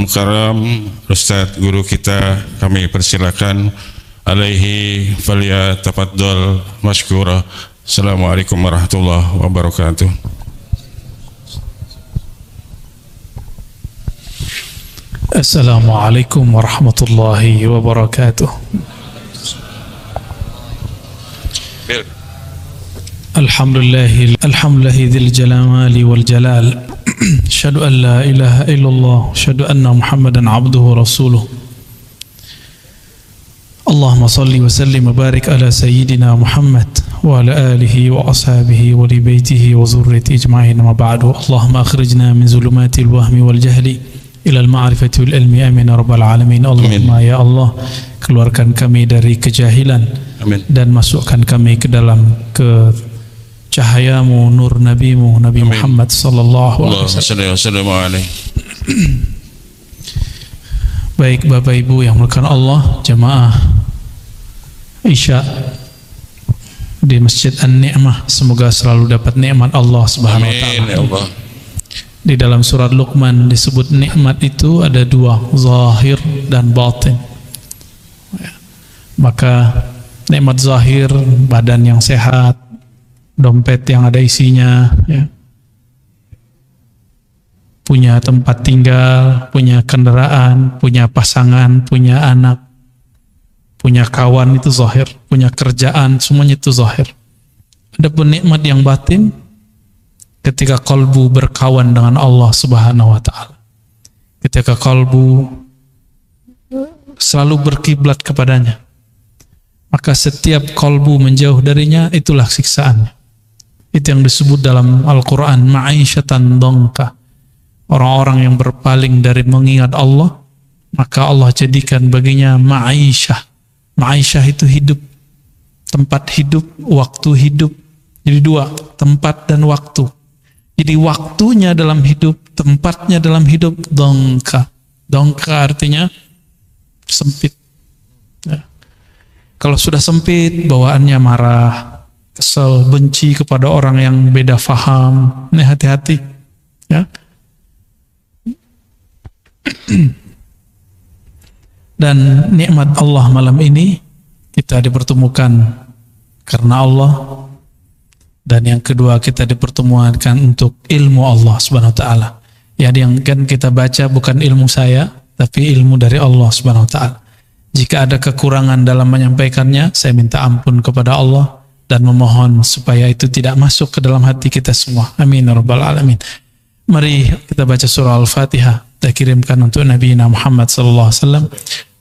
Mukarram Ustadz guru kita, kami persilakan alaihi falyatafaddal masykura. Assalamualaikum warahmatullahi wabarakatuh. Assalamualaikum warahmatullahi wabarakatuh. Alhamdulillahi dzil jalali wal jalal. Asyhadu an la ilaha illallah, asyhadu anna Muhammadan abduhu rasuluh. Allahumma salli wa sallim wa barik ala sayyidina Muhammad wa ala alihi wa ashabihi wa li baitihi wa zurriyyatihi ajma'in, ma ba'du. Allahumma akhrijna min zulumatil wahmi wal jahli ila al-ma'rifati wal ilmi, amin ya rabbal alamin. Allahumma ya Allah, keluarkan kami dari kejahilan, amin, dan masukkan kami ke dalam cahayamu, nur nabimu, Nabi amin. Muhammad sallallahu alaihi wasallam. Baik Bapak Ibu yang dimuliakan Allah, jamaah Isya di Masjid An-Ni'mah, semoga selalu dapat nikmat Allah Subhanahu wa taala. Ya Allah. Di dalam surat Luqman disebut nikmat itu ada dua, zahir dan batin. Maka nikmat zahir, badan yang sehat, dompet yang ada isinya, ya, punya tempat tinggal, punya kendaraan, punya pasangan, punya anak, punya kawan, itu zahir, punya kerjaan, semuanya itu zahir. Adapun nikmat yang batin, ketika kalbu berkawan dengan Allah Subhanahu wa taala, ketika kalbu selalu berkiblat kepadanya, maka setiap kalbu menjauh darinya, itulah siksaannya. Itu yang disebut dalam Al-Quran ma'isyatan dongka. Orang-orang yang berpaling dari mengingat Allah, maka Allah jadikan baginya ma'isyah. Ma'isyah itu hidup, tempat hidup, waktu hidup. Jadi dua, tempat dan waktu. Jadi waktunya dalam hidup, tempatnya dalam hidup, dongka. Dongka artinya sempit. Ya. Kalau sudah sempit, bawaannya marah, kesel, benci kepada orang yang beda faham. Ini hati-hati, ya. Dan nikmat Allah malam ini, kita dipertemukan karena Allah, dan yang kedua kita dipertemukan untuk ilmu Allah Subhanahu wa taala. Ya, yang kan kita baca bukan ilmu saya, tapi ilmu dari Allah Subhanahu wa taala. Jika ada kekurangan dalam menyampaikannya, saya minta ampun kepada Allah dan memohon supaya itu tidak masuk ke dalam hati kita semua. Amin ya rabbal alamin. Mari kita baca surah Al-Fatihah. Kita kirimkan untuk Nabi Muhammad sallallahu alaihi wasallam.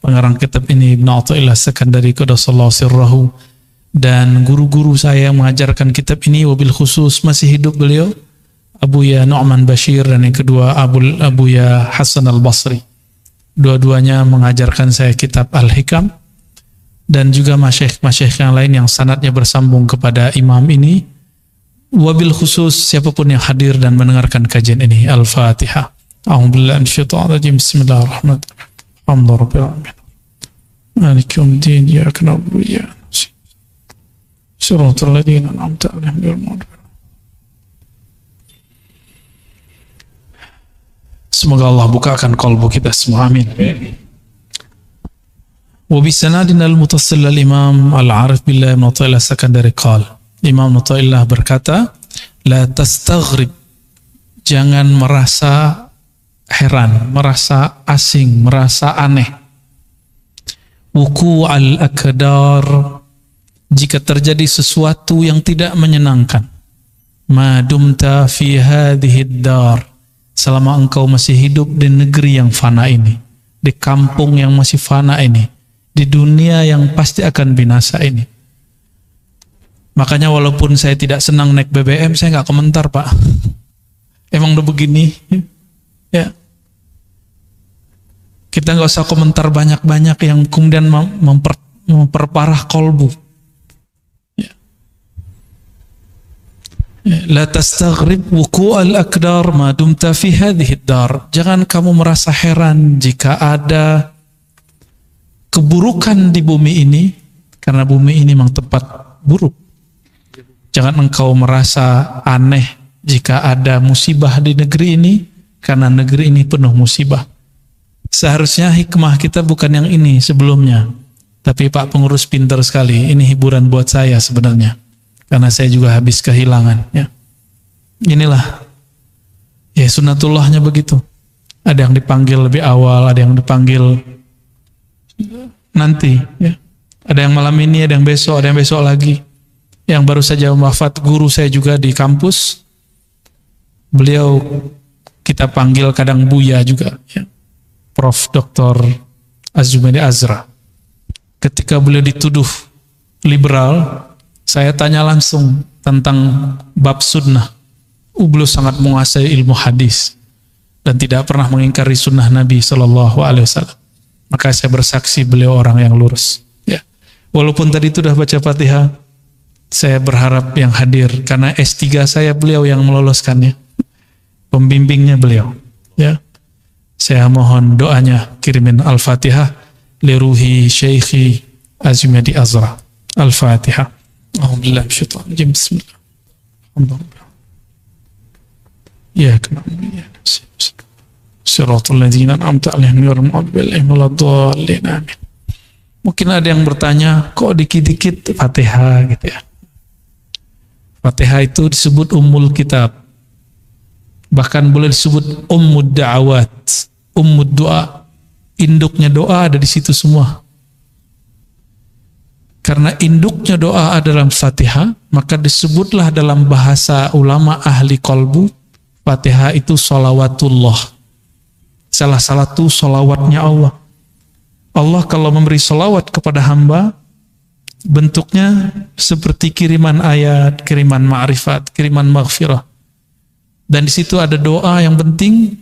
Pengarang kitab ini Ibnu Athaillah Sekandari Qaddasallahu sirrahu, dan guru-guru saya yang mengajarkan kitab ini, wabil khusus masih hidup beliau, Abuya Nu'man Bashir, dan yang kedua Abuya Hasan Al-Basri. Dua-duanya mengajarkan saya kitab Al-Hikam, dan juga masyayikh yang lain yang sanadnya bersambung kepada imam ini. Wabil khusus siapapun yang hadir dan mendengarkan kajian ini. Al-Fatihah. A'udzubillahi minasyaitonir rajim. Bismillahirrahmanirrahim. Alhamdulillahirabbil alamin. Maliki yaumiddin. Iyyaka na'budu wa iyyaka nasta'in. Shiratal ladzina an'amta 'alaihim ghairil maghdubi 'alaihim. Semoga Allah bukakan kalbu kita semua. Amin. Wa bisanadina al-muttasil al-imam al-arif billah Ibnu Athaillah Sekandari qala. Imam Ibnu Athaillah berkata, la tastaghrib, jangan merasa heran, merasa asing, merasa aneh. Wuku al-akdar, jika terjadi sesuatu yang tidak menyenangkan. Ma dumta fi hadhihi dar, selama engkau masih hidup di negeri yang fana ini, di kampung yang masih fana ini, di dunia yang pasti akan binasa ini. Makanya walaupun saya tidak senang naik BBM, saya nggak komentar, Pak. Emang udah begini, ya. Kita nggak usah komentar banyak-banyak yang kemudian memperparah kolbu. Ya. La tastaghrib wuqu'al akdar ma dumta fi hadhihi dar. Jangan kamu merasa heran jika ada keburukan di bumi ini, karena bumi ini memang tempat buruk. Jangan engkau merasa aneh jika ada musibah di negeri ini, karena negeri ini penuh musibah. Seharusnya hikmah kita bukan yang ini sebelumnya. Tapi Pak Pengurus pintar sekali. Ini hiburan buat saya sebenarnya. Karena saya juga habis kehilangan. Ya. Inilah. Ya sunatullahnya begitu. Ada yang dipanggil lebih awal, ada yang dipanggil nanti. Ya. Ada yang malam ini, ada yang besok lagi. Yang baru saja wafat guru saya juga di kampus. Beliau kita panggil kadang Buya juga. Ya. Prof. Dr. Az-Zubaidi Azra. Ketika beliau dituduh liberal, saya tanya langsung tentang bab sunnah. Beliau sangat menguasai ilmu hadis dan tidak pernah mengingkari sunnah Nabi Shallallahu Alaihi Wasallam. Maka saya bersaksi beliau orang yang lurus. Ya. Walaupun tadi itu sudah baca Fatihah, saya berharap yang hadir karena S3 saya beliau yang meloloskannya, pembimbingnya beliau. Ya. Saya mohon doanya, kirimin Al-Fatihah liruhi Syekhi Az-Zubaidi Azra. Al-Fatihah. Alhamdulillah bisyaitanirrajim. Bismillah. Alhamdulillah. Ya kenapa ya Siratal ladzina an'amta 'alaihim ghairil maghdubi 'alaihim waladdallin. Amin. Mungkin ada yang bertanya, kok dikit-dikit Fatihah gitu ya. Fatihah itu disebut ummul kitab. Bahkan boleh disebut ummud da'awat, ummud doa. Induknya doa ada di situ semua. Karena induknya doa adalah Fatihah, maka disebutlah dalam bahasa ulama ahli qalbu, Fatihah itu sholawatullah. Salah satu sholawatnya Allah. Allah kalau memberi sholawat kepada hamba, bentuknya seperti kiriman ayat, kiriman ma'rifat, kiriman maghfirah. Dan di situ ada doa yang penting,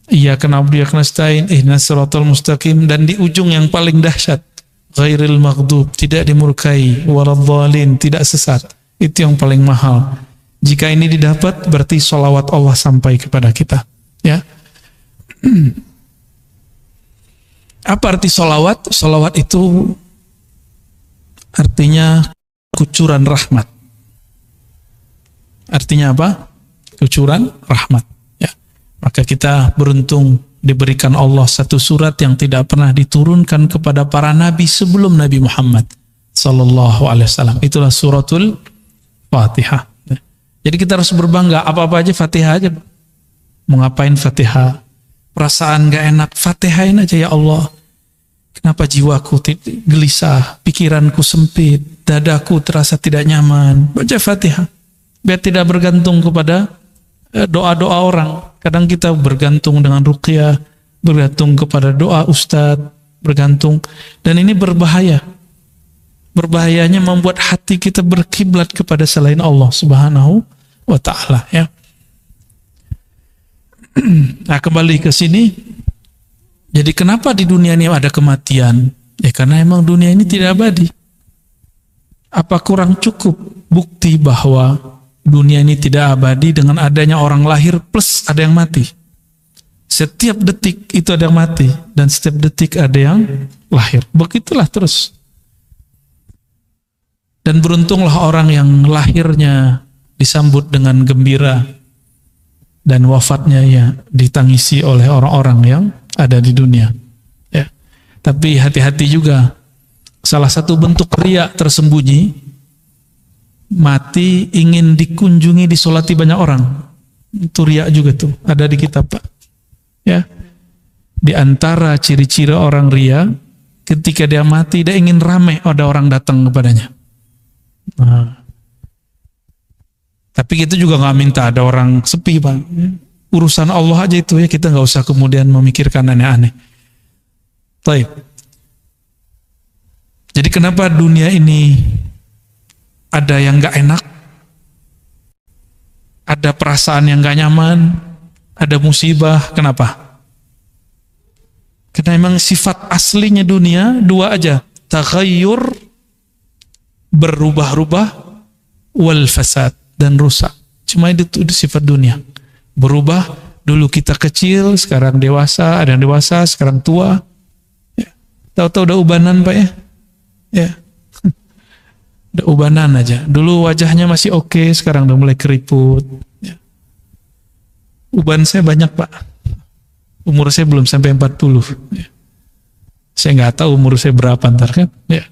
iyyaka na'budu wa iyyaka nasta'in, ihdinas siratal mustaqim, dan di ujung yang paling dahsyat, ghairil maghdub, tidak dimurkai, waladhdallin, tidak sesat. Itu yang paling mahal. Jika ini didapat, berarti sholawat Allah sampai kepada kita. Ya. Apa arti sholawat? Sholawat itu artinya kucuran rahmat. Artinya apa? Kucuran rahmat. Ya. Maka kita beruntung diberikan Allah satu surat yang tidak pernah diturunkan kepada para nabi sebelum Nabi Muhammad sallallahu alaihi wasallam. Itulah suratul Fatihah. Jadi kita harus berbangga, apa-apa aja Fatihah aja. Mau ngapain Fatihah? Perasaan gak enak, Fatihain aja ya Allah. Kenapa jiwaku gelisah, pikiranku sempit, dadaku terasa tidak nyaman. Baca Fatihah. Biar tidak bergantung kepada doa-doa orang. Kadang kita bergantung dengan ruqyah, bergantung kepada doa ustadz, bergantung. Dan ini berbahaya. Berbahayanya membuat hati kita berkiblat kepada selain Allah Subhanahu wa ta'ala. Ya. Nah, kembali ke sini. Jadi kenapa di dunia ini ada kematian? Ya karena emang dunia ini tidak abadi. Apa kurang cukup bukti bahwa dunia ini tidak abadi dengan adanya orang lahir plus ada yang mati? Setiap detik itu ada yang mati dan setiap detik ada yang lahir. Begitulah terus. Dan beruntunglah orang yang lahirnya disambut dengan gembira dan wafatnya ya ditangisi oleh orang-orang yang ada di dunia. Ya. Tapi hati-hati juga. Salah satu bentuk riya tersembunyi, mati ingin dikunjungi, disolati banyak orang. Itu riya juga tuh, ada di kitab Pak. Ya. Di antara ciri-ciri orang riya, ketika dia mati dia ingin ramai ada orang datang kepadanya. Nah. Tapi kita juga nggak minta ada orang sepi Pak. Urusan Allah aja itu ya, kita nggak usah kemudian memikirkan aneh-aneh. Baik. Jadi kenapa dunia ini ada yang nggak enak, ada perasaan yang nggak nyaman, ada musibah? Kenapa? Karena memang sifat aslinya dunia dua aja, taghayyur, berubah-ubah, wal fasad, dan rusak. Cuma itu sifat dunia. Berubah, dulu kita kecil, sekarang dewasa, ada yang dewasa, sekarang tua. Ya. Tahu-tahu udah ubanan Pak ya? Ya. Udah ubanan aja. Dulu wajahnya masih oke, sekarang udah mulai keriput. Ya. Uban saya banyak Pak. Umur saya belum sampai 40. Ya. Saya nggak tahu umur saya berapa ntar kan. Ya.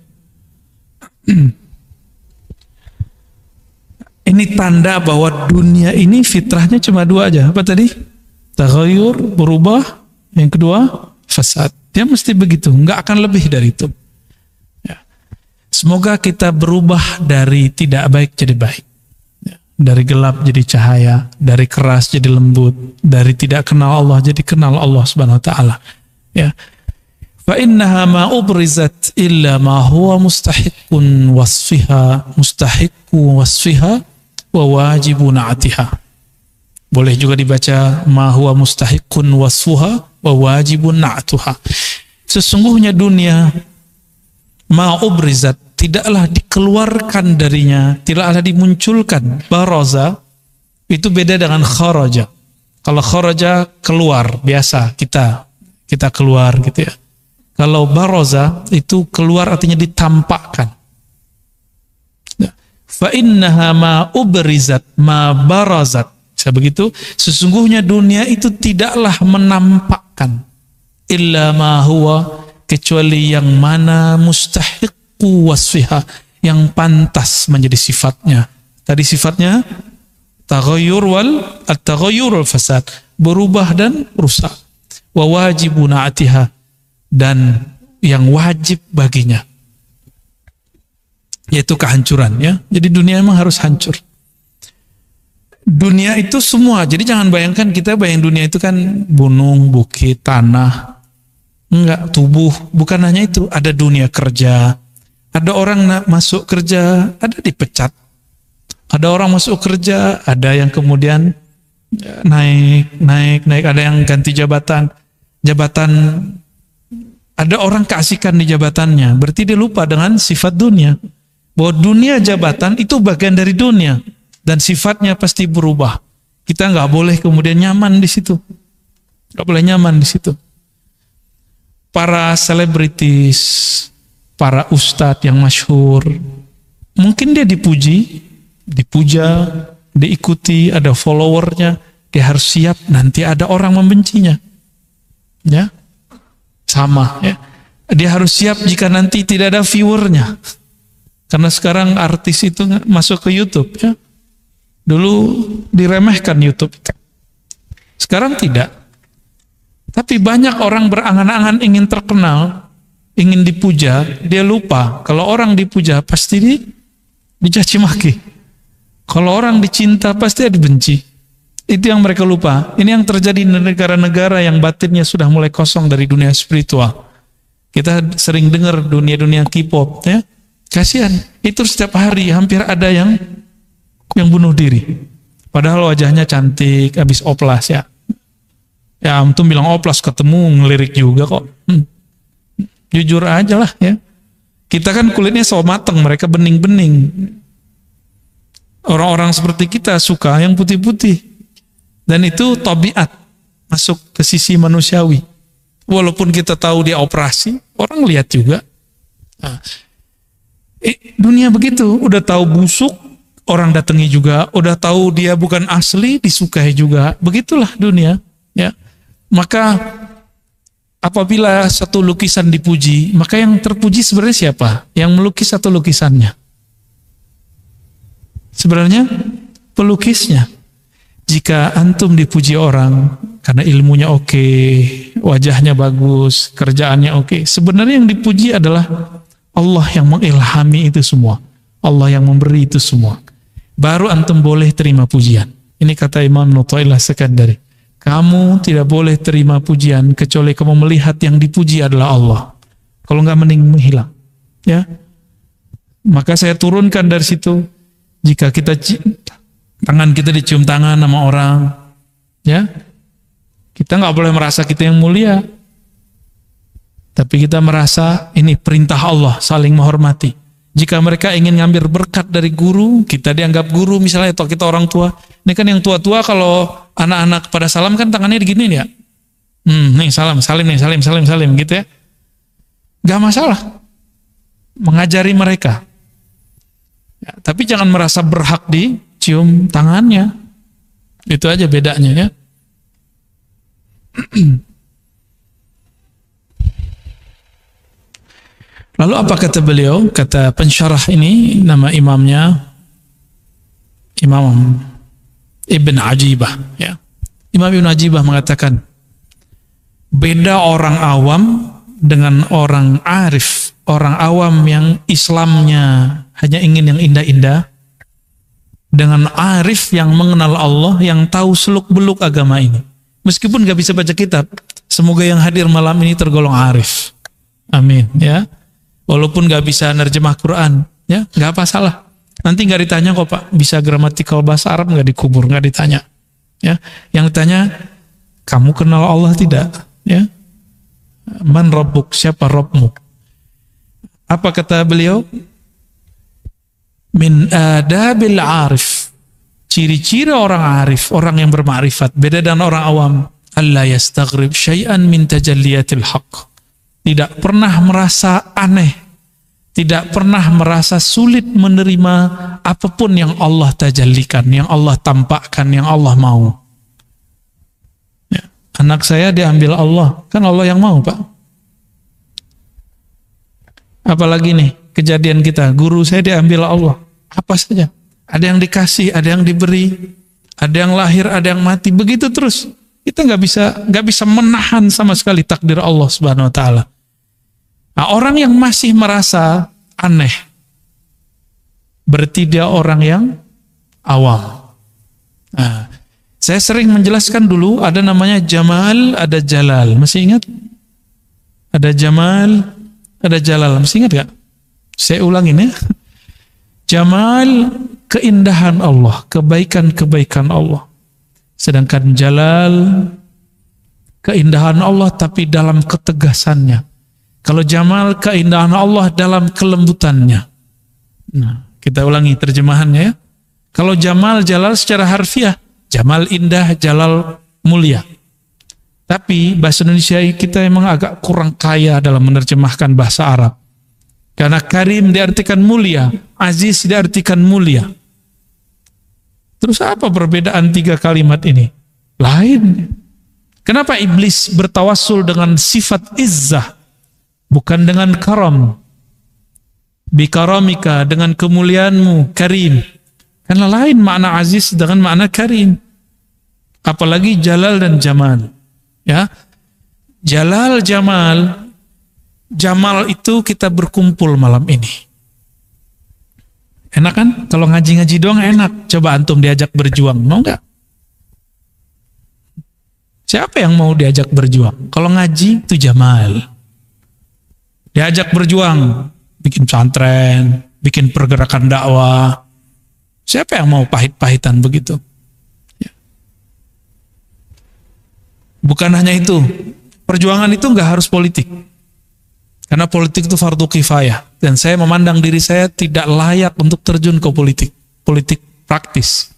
Ini tanda bahwa dunia ini fitrahnya cuma dua aja. Apa tadi? Taghayyur, berubah. Yang kedua, fasad. Dia mesti begitu, nggak akan lebih dari itu. Ya. Semoga kita berubah dari tidak baik jadi baik. Ya. Dari gelap jadi cahaya, dari keras jadi lembut, dari tidak kenal Allah jadi kenal Allah Subhanahu wa taala. Ya. Fa innaha ma ubrizat illa ma huwa mustahiqqun wasfiha wa wajibun atiha. Boleh juga dibaca ma huwa mustahiqqun wasfuha wa wajibun na'tuha. Sesungguhnya dunia ma ubrizat, tidaklah dikeluarkan darinya, tidaklah dimunculkan. Baraza itu beda dengan kharaja. Kalau kharaja keluar, biasa kita keluar gitu ya. Kalau baraza itu keluar artinya ditampakkan. Fa innaha ma ubrizat ma barazat. Bisa begitu, sesungguhnya dunia itu tidaklah menampakkan illa ma huwa, kecuali yang mana mustahiqqu wasfiha, yang pantas menjadi sifatnya. Tadi sifatnya taghayyur wal fasad, berubah dan rusak. Wa wajibun atiha, dan yang wajib baginya, yaitu kehancuran ya. Jadi dunia memang harus hancur. Dunia itu semua. Jadi jangan bayangkan, kita bayang dunia itu kan gunung, bukit, tanah. Enggak, tubuh. Bukan hanya itu, ada dunia kerja. Ada orang masuk kerja, ada dipecat. Ada orang masuk kerja, ada yang kemudian naik, ada yang ganti jabatan. Ada orang keasikan di jabatannya, berarti dia lupa dengan sifat dunia. Bahwa dunia jabatan itu bagian dari dunia, dan sifatnya pasti berubah. Kita nggak boleh kemudian nyaman di situ, nggak boleh nyaman di situ. Para selebritis, para ustadz yang masyhur, mungkin dia dipuja, diikuti, ada followernya, dia harus siap nanti ada orang membencinya, ya. Sama ya. Dia harus siap jika nanti tidak ada viewernya. Karena sekarang artis itu masuk ke YouTube ya. Dulu diremehkan YouTube. Sekarang tidak. Tapi banyak orang berangan-angan ingin terkenal, ingin dipuja, dia lupa kalau orang dipuja pasti dicaci maki. Kalau orang dicinta pasti dibenci. Itu yang mereka lupa. Ini yang terjadi di negara-negara yang batinnya sudah mulai kosong dari dunia spiritual. Kita sering dengar dunia-dunia K-pop ya. Kasihan, itu setiap hari hampir ada yang bunuh diri. Padahal wajahnya cantik, habis oplas ya. Ya antum bilang oplas, ketemu ngelirik juga kok. Jujur aja lah ya. Kita kan kulitnya so mateng, mereka bening-bening. Orang-orang seperti kita suka yang putih-putih. Dan itu tabiat, masuk ke sisi manusiawi. Walaupun kita tahu dia operasi, orang lihat juga. Nah, dunia begitu, udah tahu busuk, orang datangi juga. Udah tahu dia bukan asli, disukai juga. Begitulah dunia. Ya, maka apabila satu lukisan dipuji, maka yang terpuji sebenarnya siapa? Yang melukis satu lukisannya. Sebenarnya pelukisnya. Jika antum dipuji orang karena ilmunya oke, wajahnya bagus, kerjaannya oke, sebenarnya yang dipuji adalah Allah yang mengilhami itu semua. Allah yang memberi itu semua. Baru antum boleh terima pujian. Ini kata Imam Nuthailah Sekandari. Kamu tidak boleh terima pujian kecuali kamu melihat yang dipuji adalah Allah. Kalau enggak mending menghilang. Ya. Maka saya turunkan dari situ, jika kita tangan kita dicium tangan sama orang, ya, kita nggak boleh merasa kita yang mulia, tapi kita merasa ini perintah Allah, saling menghormati. Jika mereka ingin ngambil berkat dari guru, kita dianggap guru misalnya, atau kita orang tua. Ini kan yang tua-tua kalau anak-anak pada salam kan tangannya digini ya, nih salim gitu ya, nggak masalah, mengajari mereka. Ya, tapi jangan merasa berhak dicium tangannya. Itu aja bedanya ya. Lalu apa kata beliau? Kata pensyarah ini, nama imamnya Imam Ibn Ajibah, ya. Imam Ibn Ajibah mengatakan, beda orang awam dengan orang arif. Orang awam yang Islamnya hanya ingin yang indah-indah, dengan arif yang mengenal Allah, yang tahu seluk-beluk agama ini. Meskipun gak bisa baca kitab, semoga yang hadir malam ini tergolong arif. Amin, ya. Walaupun gak bisa nerjemah Quran, ya, gak apa salah. Nanti gak ditanya kok Pak, bisa gramatikal bahasa Arab gak dikubur, gak ditanya. Ya, yang ditanya, kamu kenal Allah tidak? Ya, man rabbuk, siapa Rabbmu? Apa kata beliau? Min adabil arif, ciri-ciri orang arif, orang yang bermakrifat, beda dengan orang awam. Allah yastaghrib syai'an min tajalliyatil haqq. Tidak pernah merasa aneh, tidak pernah merasa sulit menerima apapun yang Allah tajallikan, yang Allah tampakkan, yang Allah mau. Ya. Anak saya diambil Allah, kan Allah yang mau Pak. Apalagi nih kejadian kita, guru saya diambil Allah, apa saja. Ada yang dikasih, ada yang diberi, ada yang lahir, ada yang mati, begitu terus. Kita nggak bisa menahan sama sekali takdir Allah Subhanahu Wa Taala. Nah, orang yang masih merasa aneh, berarti dia orang yang awam. Nah, saya sering menjelaskan dulu, ada namanya Jamal, ada Jalal. Masih ingat? Ada Jamal, ada Jalal. Masih ingat gak? Saya ulangin ya. Jamal, keindahan Allah, kebaikan-kebaikan Allah. Sedangkan Jalal, keindahan Allah tapi dalam ketegasannya. Kalau Jamal, keindahan Allah dalam kelembutannya. Nah, kita ulangi terjemahannya ya. Kalau Jamal, Jalal secara harfiah, Jamal indah, Jalal mulia. Tapi bahasa Indonesia kita memang agak kurang kaya dalam menerjemahkan bahasa Arab. Karena Karim diartikan mulia, Aziz diartikan mulia. Terus apa perbedaan tiga kalimat ini? Lain. Kenapa iblis bertawassul dengan sifat izzah, bukan dengan karam? Bikaramika, dengan kemuliaanmu, Karim. Karena lain makna Aziz dengan makna Karim. Apalagi Jalal dan Jamal. Ya, Jalal, Jamal. Jamal itu kita berkumpul malam ini. Enak kan? Kalau ngaji-ngaji doang enak. Coba antum diajak berjuang, mau nggak? Siapa yang mau diajak berjuang? Kalau ngaji itu Jamal. Diajak berjuang, bikin pesantren, bikin pergerakan dakwah. Siapa yang mau pahit-pahitan begitu? Ya. Bukan hanya itu, perjuangan itu nggak harus politik. Karena politik itu fardu kifayah. Dan saya memandang diri saya tidak layak untuk terjun ke politik. Politik praktis.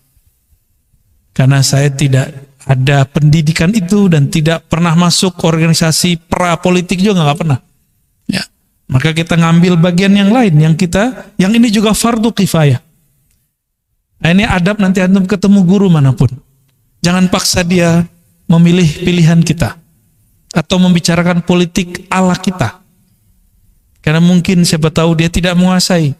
Karena saya tidak ada pendidikan itu dan tidak pernah masuk organisasi pra-politik juga nggak pernah. Ya. Maka kita ngambil bagian yang lain. Yang ini juga fardu kifayah. Nah, ini adab nanti antum ketemu guru manapun. Jangan paksa dia memilih pilihan kita. Atau membicarakan politik ala kita. Karena mungkin siapa tahu dia tidak menguasai.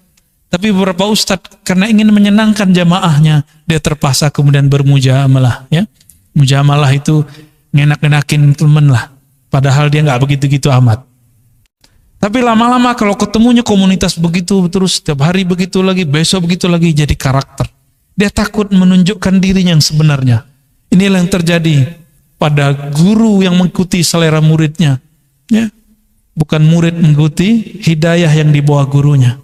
Tapi beberapa ustadz karena ingin menyenangkan jamaahnya, dia terpaksa kemudian bermujamalah. Ya, mujamalah itu ngenak-ngenakin temen lah. Padahal dia nggak begitu-gitu amat. Tapi lama-lama kalau ketemunya komunitas begitu terus setiap hari begitu lagi, besok begitu lagi, jadi karakter. Dia takut menunjukkan dirinya yang sebenarnya. Inilah yang terjadi pada guru yang mengikuti selera muridnya. Ya. Bukan murid mengikuti hidayah yang dibawa gurunya.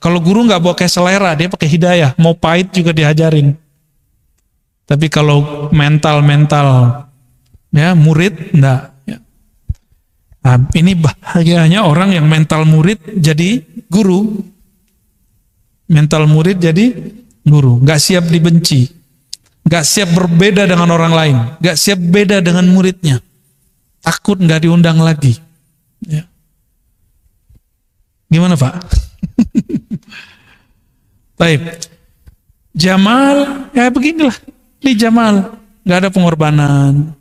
Kalau guru nggak bawa kayak selera, dia pakai hidayah. Mau pahit juga diajarin. Tapi kalau mental ya murid enggak. Ya. Nah, ini bahagianya orang yang mental murid jadi guru. Mental murid jadi guru. Nggak siap dibenci. Nggak siap berbeda dengan orang lain. Nggak siap beda dengan muridnya. Takut nggak diundang lagi. Ya. Gimana Pak? Baik. Jamal, ya beginilah. Ini Jamal, nggak ada pengorbanan.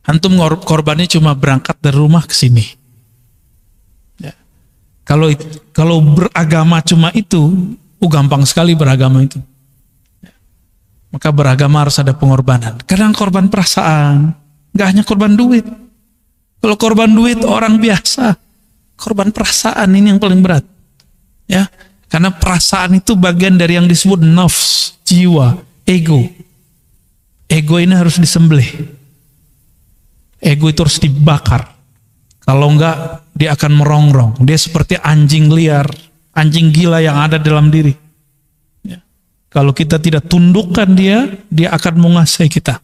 Antum korbannya cuma berangkat dari rumah ke sini. Kalau beragama cuma itu, gampang sekali beragama itu. Maka beragama harus ada pengorbanan. Kadang korban perasaan, nggak hanya korban duit. Kalau korban duit orang biasa, korban perasaan ini yang paling berat. Ya, karena perasaan itu bagian dari yang disebut nafs, jiwa, ego. Ego ini harus disembelih. Ego itu harus dibakar. Kalau enggak, dia akan merongrong. Dia seperti anjing liar, anjing gila yang ada dalam diri. Ya. Kalau kita tidak tundukkan dia akan menguasai kita.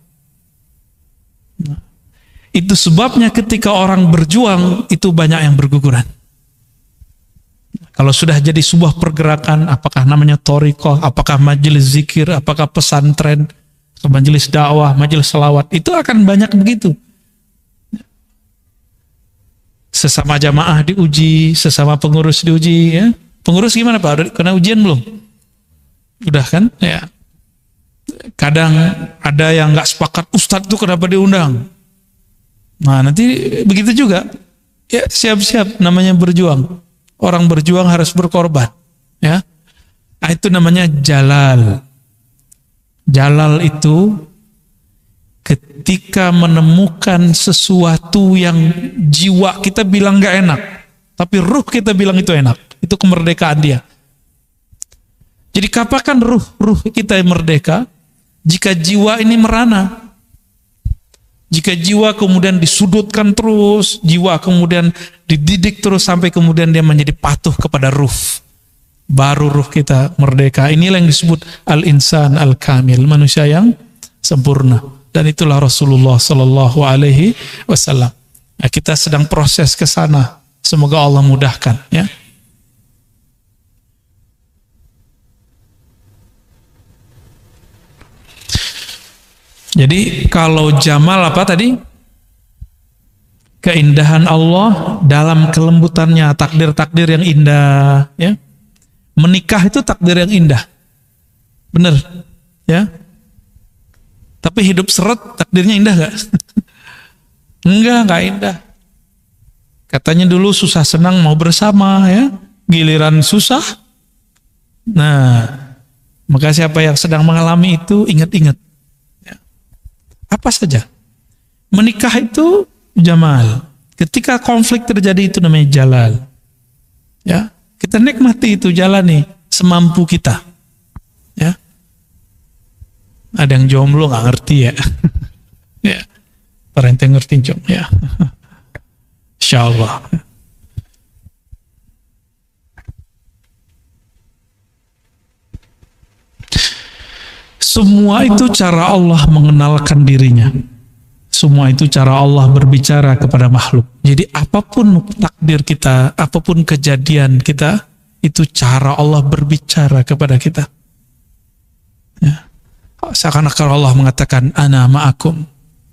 Nah, itu sebabnya ketika orang berjuang, itu banyak yang berguguran. Kalau sudah jadi sebuah pergerakan, apakah namanya thariqah, apakah majelis zikir, apakah pesantren, majelis dakwah, majelis selawat, itu akan banyak begitu. Sesama jamaah diuji, sesama pengurus diuji. Ya. Pengurus gimana Pak? Kena ujian belum? Udah kan? Ya. Kadang ada yang nggak sepakat, Ustadz itu kenapa diundang? Nah nanti begitu juga. Ya siap-siap, namanya berjuang. Orang berjuang harus berkorban. Ya. Nah, itu namanya jalal. Jalal itu ketika menemukan sesuatu yang jiwa kita bilang gak enak, tapi ruh kita bilang itu enak. Itu kemerdekaan dia. Jadi kapan ruh kita yang merdeka? Jika jiwa ini merana. Jika jiwa kemudian disudutkan terus, jiwa kemudian dididik terus sampai kemudian dia menjadi patuh kepada ruh. Baru ruh kita merdeka. Inilah yang disebut al-insan al-kamil, manusia yang sempurna. Dan itulah Rasulullah Sallallahu Alaihi Wasallam. Nah, kita sedang proses ke sana. Semoga Allah mudahkan. Ya. Jadi kalau jamal apa tadi? Keindahan Allah dalam kelembutannya, takdir-takdir yang indah. Ya. Menikah itu takdir yang indah. Benar. Ya. Tapi hidup seret, takdirnya indah gak? Enggak indah. Katanya dulu susah senang mau bersama, ya. Giliran susah. Nah, maka siapa yang sedang mengalami itu, ingat-ingat. Ya. Apa saja. Menikah itu jamal. Ketika konflik terjadi itu namanya jalal. Ya, kita nikmati itu, jalani semampu kita. Ya. Ada yang jomblo nggak ngerti ya. Ya. Parente ngerti jom ya. Insyaallah. Semua itu cara Allah mengenalkan dirinya. Semua itu cara Allah berbicara kepada makhluk. Jadi apapun takdir kita, apapun kejadian kita, itu cara Allah berbicara kepada kita. Ya. Seakan-akan Allah mengatakan ana ma'akum.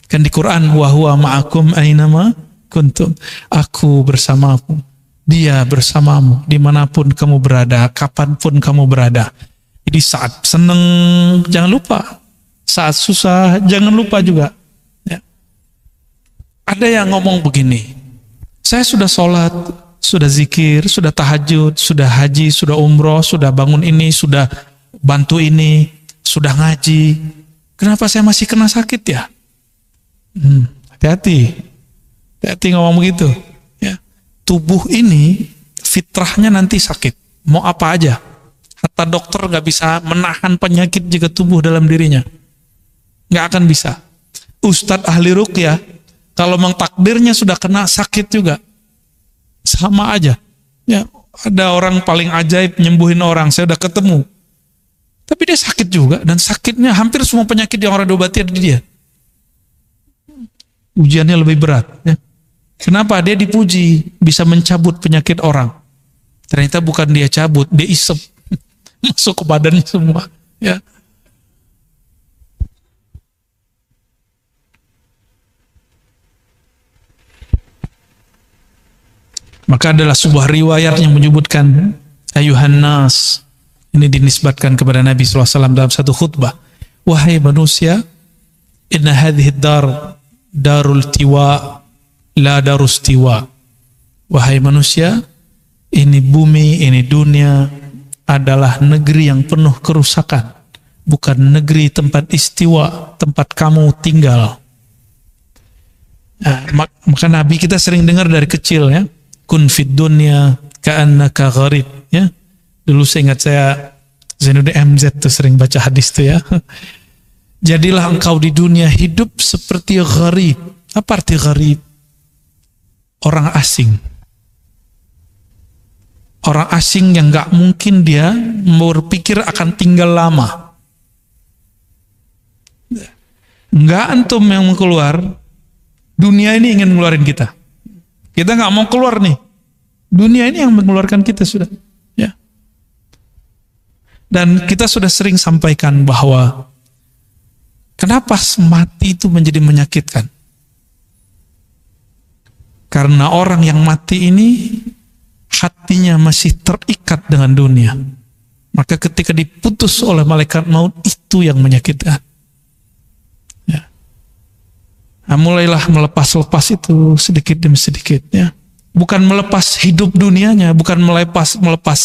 Kan di Quran wa huwa ma'akum ainama kuntum. Aku bersamamu, dia bersamamu dimanapun kamu berada, kapanpun kamu berada. Jadi saat senang jangan lupa, saat susah jangan lupa juga. Ya. Ada yang ngomong begini, saya sudah sholat, sudah zikir, sudah tahajud, sudah haji, sudah umroh, sudah bangun ini, sudah bantu ini, sudah ngaji, kenapa saya masih kena sakit ya? Hati-hati ngomong begitu. Ya. Tubuh ini fitrahnya nanti sakit, mau apa aja. Hatta dokter nggak bisa menahan penyakit jika tubuh dalam dirinya, nggak akan bisa. Ustadz ahli ruqyah kalau mengtakdirnya sudah kena sakit juga, sama aja. Ya, ada orang paling ajaib nyembuhin orang, saya udah ketemu. Tapi dia sakit juga, dan sakitnya hampir semua penyakit yang orang diobati ada di dia. Ujiannya lebih berat. Ya. Kenapa? Dia dipuji, bisa mencabut penyakit orang. Ternyata bukan dia cabut, dia isep. Masuk ke badannya semua. Ya. Maka adalah sebuah riwayat yang menyebutkan ayuhan nas. Ini dinisbatkan kepada Nabi SAW dalam satu khutbah. Wahai manusia, inna hadhihi dar darul tiwa la darus tiwa. Wahai manusia, ini bumi, ini dunia adalah negeri yang penuh kerusakan, bukan negeri tempat istiwa, tempat kamu tinggal. Nah, maka Nabi kita sering dengar dari kecil ya, kun fid dunya ka'annaka gharib ya. Dulu saya ingat saya Zainuddin MZ tuh sering baca hadis tuh ya. Jadilah engkau di dunia hidup seperti gharib. Apa arti gharib? Orang asing. Orang asing yang gak mungkin dia berpikir akan tinggal lama. Enggak antum yang mau keluar, dunia ini ingin mengeluarkan kita. Kita gak mau keluar nih. Dunia ini yang mengeluarkan kita sudah. Ya. Dan kita sudah sering sampaikan bahwa kenapa mati itu menjadi menyakitkan? Karena orang yang mati ini hatinya masih terikat dengan dunia. Maka ketika diputus oleh malaikat maut, itu yang menyakitkan. Ya. Nah, mulailah melepas-lepas itu sedikit demi sedikit. Ya. Bukan melepas hidup dunianya, bukan melepas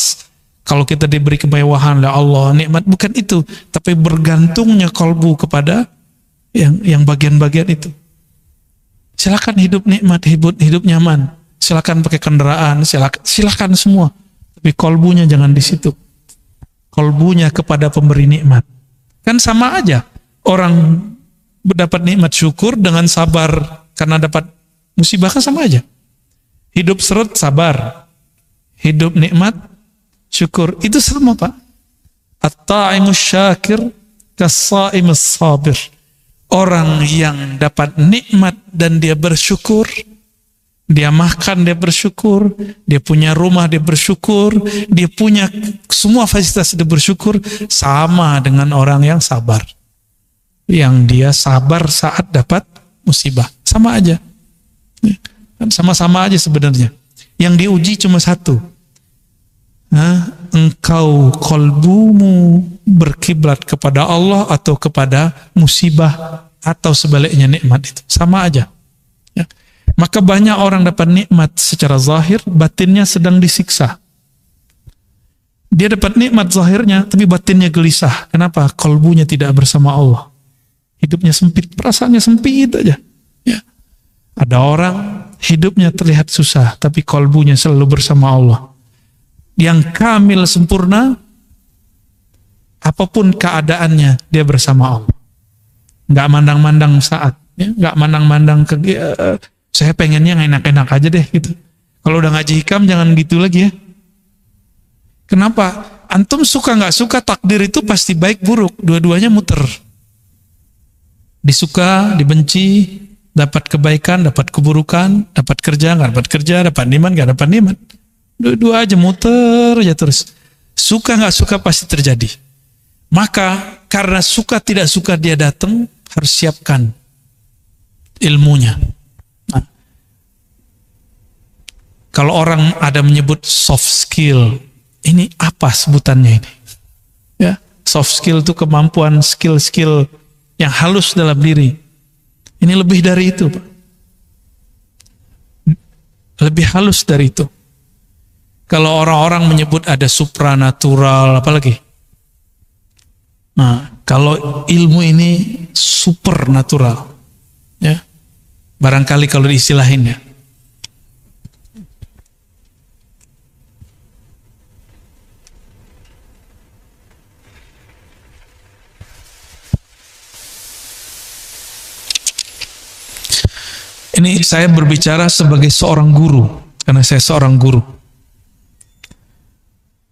kalau kita diberi kemewahan oleh Allah, nikmat, bukan itu. Tapi bergantungnya kalbu kepada yang bagian-bagian itu. Silakan hidup nikmat, hidup nyaman. Silakan pakai kendaraan, silakan semua. Tapi kalbunya jangan di situ. Kalbunya kepada pemberi nikmat. Kan sama aja. Orang mendapat nikmat syukur dengan sabar karena dapat musibah kan sama aja. Hidup seret sabar. Hidup nikmat syukur. Itu sama, Pak. At-ta'imus syakir kas-sa'imus sabir. Orang yang dapat nikmat dan dia bersyukur, dia makan, dia bersyukur, dia punya rumah, dia bersyukur, dia punya semua fasilitas, dia bersyukur, sama dengan orang yang sabar. Yang dia sabar saat dapat musibah. Sama aja. Sama-sama aja sebenarnya. Yang diuji cuma satu. Engkau kolbumu berkiblat kepada Allah atau kepada musibah atau sebaliknya nikmat itu. Sama aja. Ya. Maka banyak orang dapat nikmat secara zahir, batinnya sedang disiksa. Dia dapat nikmat zahirnya, tapi batinnya gelisah. Kenapa? Kolbunya tidak bersama Allah. Hidupnya sempit, perasaannya sempit aja. Ya. Ada orang hidupnya terlihat susah, tapi kolbunya selalu bersama Allah. Yang kamil sempurna, apapun keadaannya dia bersama Allah. Nggak mandang-mandang saat, ya? Nggak mandang-mandang saya pengennya yang enak-enak aja deh gitu. Kalau udah ngaji hikam jangan gitu lagi ya. Kenapa? Antum suka nggak suka, takdir itu pasti baik buruk, dua-duanya muter. Disuka, dibenci, dapat kebaikan, dapat keburukan, dapat kerja, nggak dapat kerja, dapat nikmat, nggak dapat nikmat. Dua-dua aja muter aja terus. Suka nggak suka pasti terjadi. Maka karena suka tidak suka dia datang, harus siapkan ilmunya. Nah, kalau orang ada menyebut soft skill, ini apa sebutannya ini? Ya, soft skill itu kemampuan skill-skill yang halus dalam diri. Ini lebih dari itu, Pak. Lebih halus dari itu. Kalau orang-orang menyebut ada supranatural, apalagi? Nah, kalau ilmu ini supernatural, ya, barangkali kalau diistilahin ya. Ini saya berbicara sebagai seorang guru, karena saya seorang guru.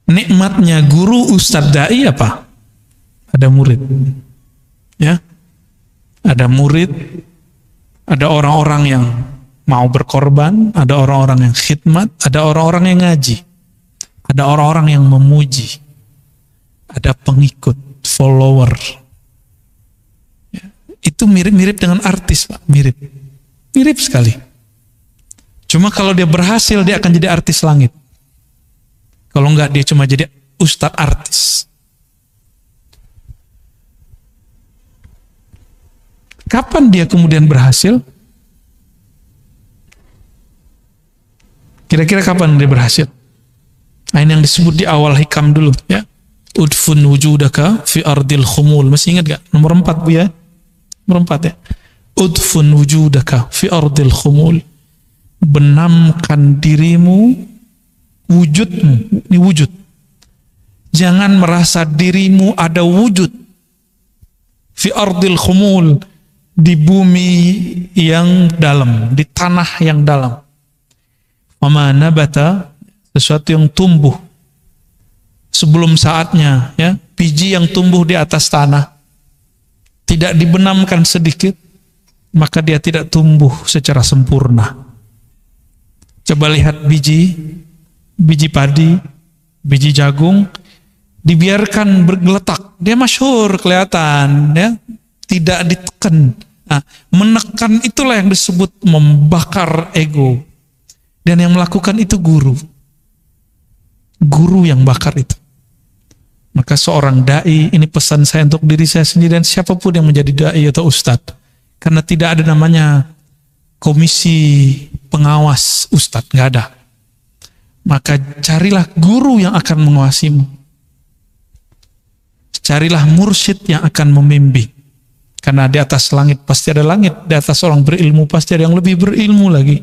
Nikmatnya guru ustadz dai apa? Ada murid. Ya. Ada murid, ada orang-orang yang mau berkorban, ada orang-orang yang khidmat, ada orang-orang yang ngaji. Ada orang-orang yang memuji. Ada pengikut, follower. Ya. Itu mirip-mirip dengan artis, Pak, mirip. Mirip sekali. Cuma kalau dia berhasil, dia akan jadi artis langit. Kalau enggak, dia cuma jadi ustadz artis. Kapan dia kemudian berhasil? Kira-kira kapan dia berhasil? Nah, ini yang disebut di awal hikam dulu ya. Udfun wujudaka fi ardil khumul. Masih ingat gak? Nomor 4 Bu ya. Nomor 4 ya. Udfun wujudaka fi ardil khumul. Benamkan dirimu, wujudmu. Ini wujud. Jangan merasa dirimu ada wujud. Fi ardil khumul. Di bumi yang dalam. Di tanah yang dalam. Wama nabata. Sesuatu yang tumbuh sebelum saatnya, ya, biji yang tumbuh di atas tanah tidak dibenamkan sedikit, maka dia tidak tumbuh secara sempurna. Coba lihat biji padi, biji jagung, dibiarkan bergeletak, dia masyhur kelihatan, ya, tidak ditekan. Nah, menekan itulah yang disebut membakar ego, dan yang melakukan itu guru yang bakar itu. Maka seorang dai, ini pesan saya untuk diri saya sendiri dan siapapun yang menjadi dai atau ustadz, karena tidak ada namanya komisi pengawas ustadz, nggak ada. Maka carilah guru yang akan menguasimu, carilah mursyid yang akan membimbing, karena di atas langit pasti ada langit, di atas orang berilmu pasti ada yang lebih berilmu lagi,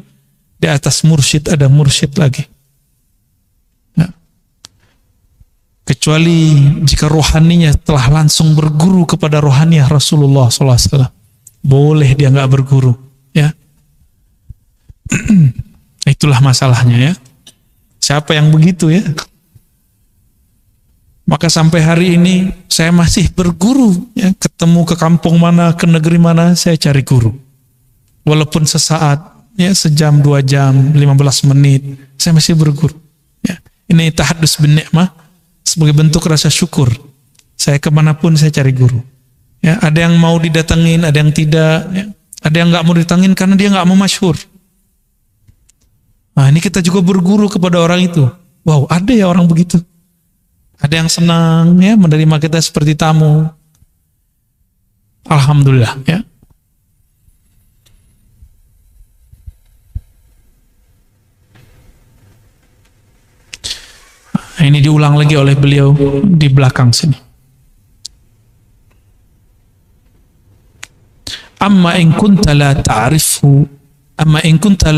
di atas mursyid ada mursyid lagi. Kecuali jika rohaninya telah langsung berguru kepada rohaniah Rasulullah SAW, boleh dia nggak berguru, ya. Itulah masalahnya, ya. Siapa yang begitu, ya? Maka sampai hari ini saya masih berguru, ya. Ketemu ke kampung mana, ke negeri mana, saya cari guru. Walaupun sesaat, ya, sejam, 2 jam, 15 menit, saya masih berguru, ya. Ini tahaddus bin ni'mah. Sebagai bentuk rasa syukur, saya kemanapun saya cari guru. Ya, ada yang mau didatengin, ada yang tidak. Ya. Ada yang nggak mau didatengin karena dia nggak mau masyhur. Nah, ini kita juga berguru kepada orang itu. Wow, ada ya orang begitu. Ada yang senang, ya, menerima kita seperti tamu. Alhamdulillah, ya. Ini diulang lagi oleh beliau di belakang sini. Amma in kunta la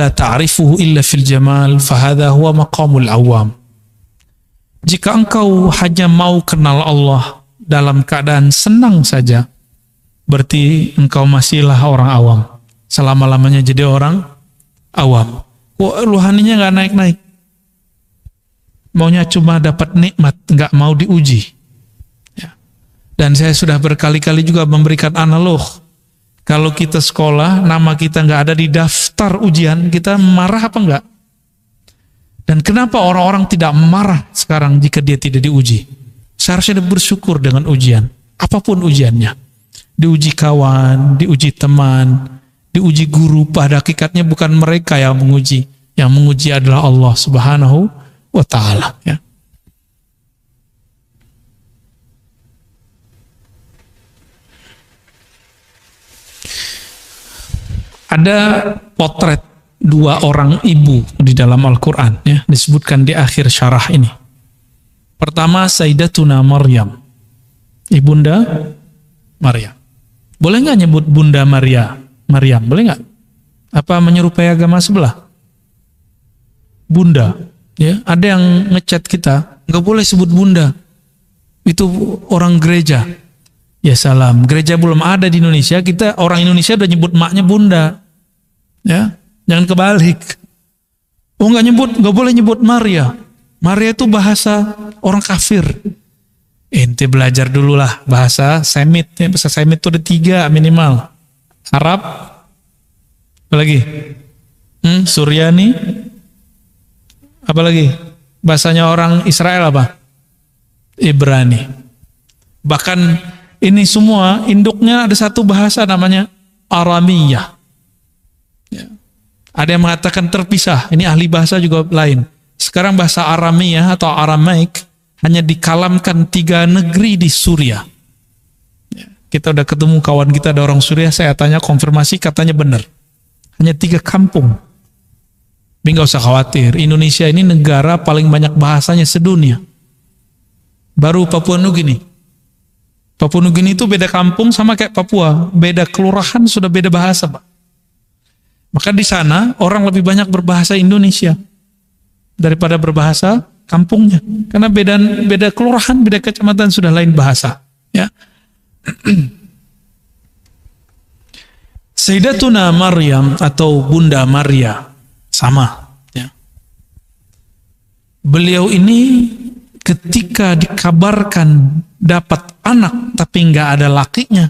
ta'rifuhu illa fil jamal fahadha huwa maqamul awam. Jika engkau hanya mau kenal Allah dalam keadaan senang saja, berarti engkau masihlah orang awam. Selama-lamanya jadi orang awam. Rohaninya nggak naik-naik. Maunya cuma dapat nikmat, nggak mau diuji. Ya. Dan saya sudah berkali-kali juga memberikan analog. Kalau kita sekolah, nama kita nggak ada di daftar ujian, kita marah apa enggak? Dan kenapa orang-orang tidak marah sekarang jika dia tidak diuji? Seharusnya dia bersyukur dengan ujian, apapun ujiannya. Diuji kawan, diuji teman, diuji guru. Pada hakikatnya bukan mereka yang menguji adalah Allah Subhanahu wa ta'ala, ya. Ada potret 2 orang ibu di dalam Al-Quran, ya, disebutkan di akhir syarah ini. Pertama, Sayyidatuna Maryam, ibunda Maryam. Boleh nggak nyebut Bunda Maryam? Boleh nggak? Apa menyerupai agama sebelah? Bunda. Ya, ada yang ngechat kita, nggak boleh sebut bunda. Itu orang gereja. Ya salam, gereja belum ada di Indonesia. Kita orang Indonesia udah nyebut maknya bunda. Ya, jangan kebalik. Oh nggak boleh nyebut Maria. Maria itu bahasa orang kafir. Ente belajar dulu lah bahasa Semit. Ya, bahasa Semit itu ada 3 minimal. Arab, apa lagi? Suryani. Apalagi bahasanya orang Israel apa? Ibrani. Bahkan ini semua induknya ada satu bahasa namanya Aramiyah. Ya. Ada yang mengatakan terpisah. Ini ahli bahasa juga lain. Sekarang bahasa Aramiyah atau Aramaik hanya dikalamkan 3 negeri di Suriah. Ya. Kita udah ketemu kawan kita ada orang Suriah. Saya tanya konfirmasi katanya benar. Hanya 3 kampung Tapi nggak usah khawatir, Indonesia ini negara paling banyak bahasanya sedunia. Baru Papua Nugini. Papua Nugini itu beda kampung sama kayak Papua, beda kelurahan sudah beda bahasa, Pak. Maka di sana orang lebih banyak berbahasa Indonesia daripada berbahasa kampungnya, karena beda kelurahan, beda kecamatan sudah lain bahasa. Ya. Sayyidatuna Maryam atau Bunda Maria sama. Ya. Beliau ini ketika dikabarkan dapat anak tapi nggak ada lakinya,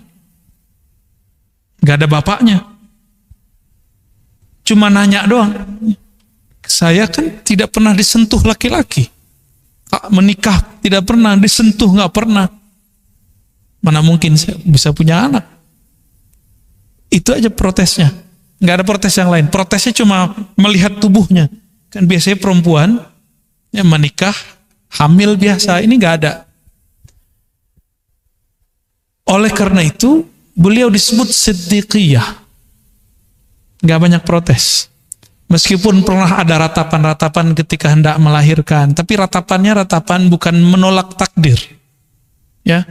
nggak ada bapaknya, cuma nanya doang. Saya kan tidak pernah disentuh laki-laki, menikah tidak pernah, disentuh nggak pernah. Mana mungkin saya bisa punya anak? Itu aja protesnya. Nggak ada protes yang lain. Protesnya cuma melihat tubuhnya. Kan biasanya perempuan yang menikah, hamil biasa. Ini nggak ada. Oleh karena itu, beliau disebut Siddiqiyah. Nggak banyak protes. Meskipun pernah ada ratapan-ratapan ketika hendak melahirkan, tapi ratapannya ratapan bukan menolak takdir. Ya,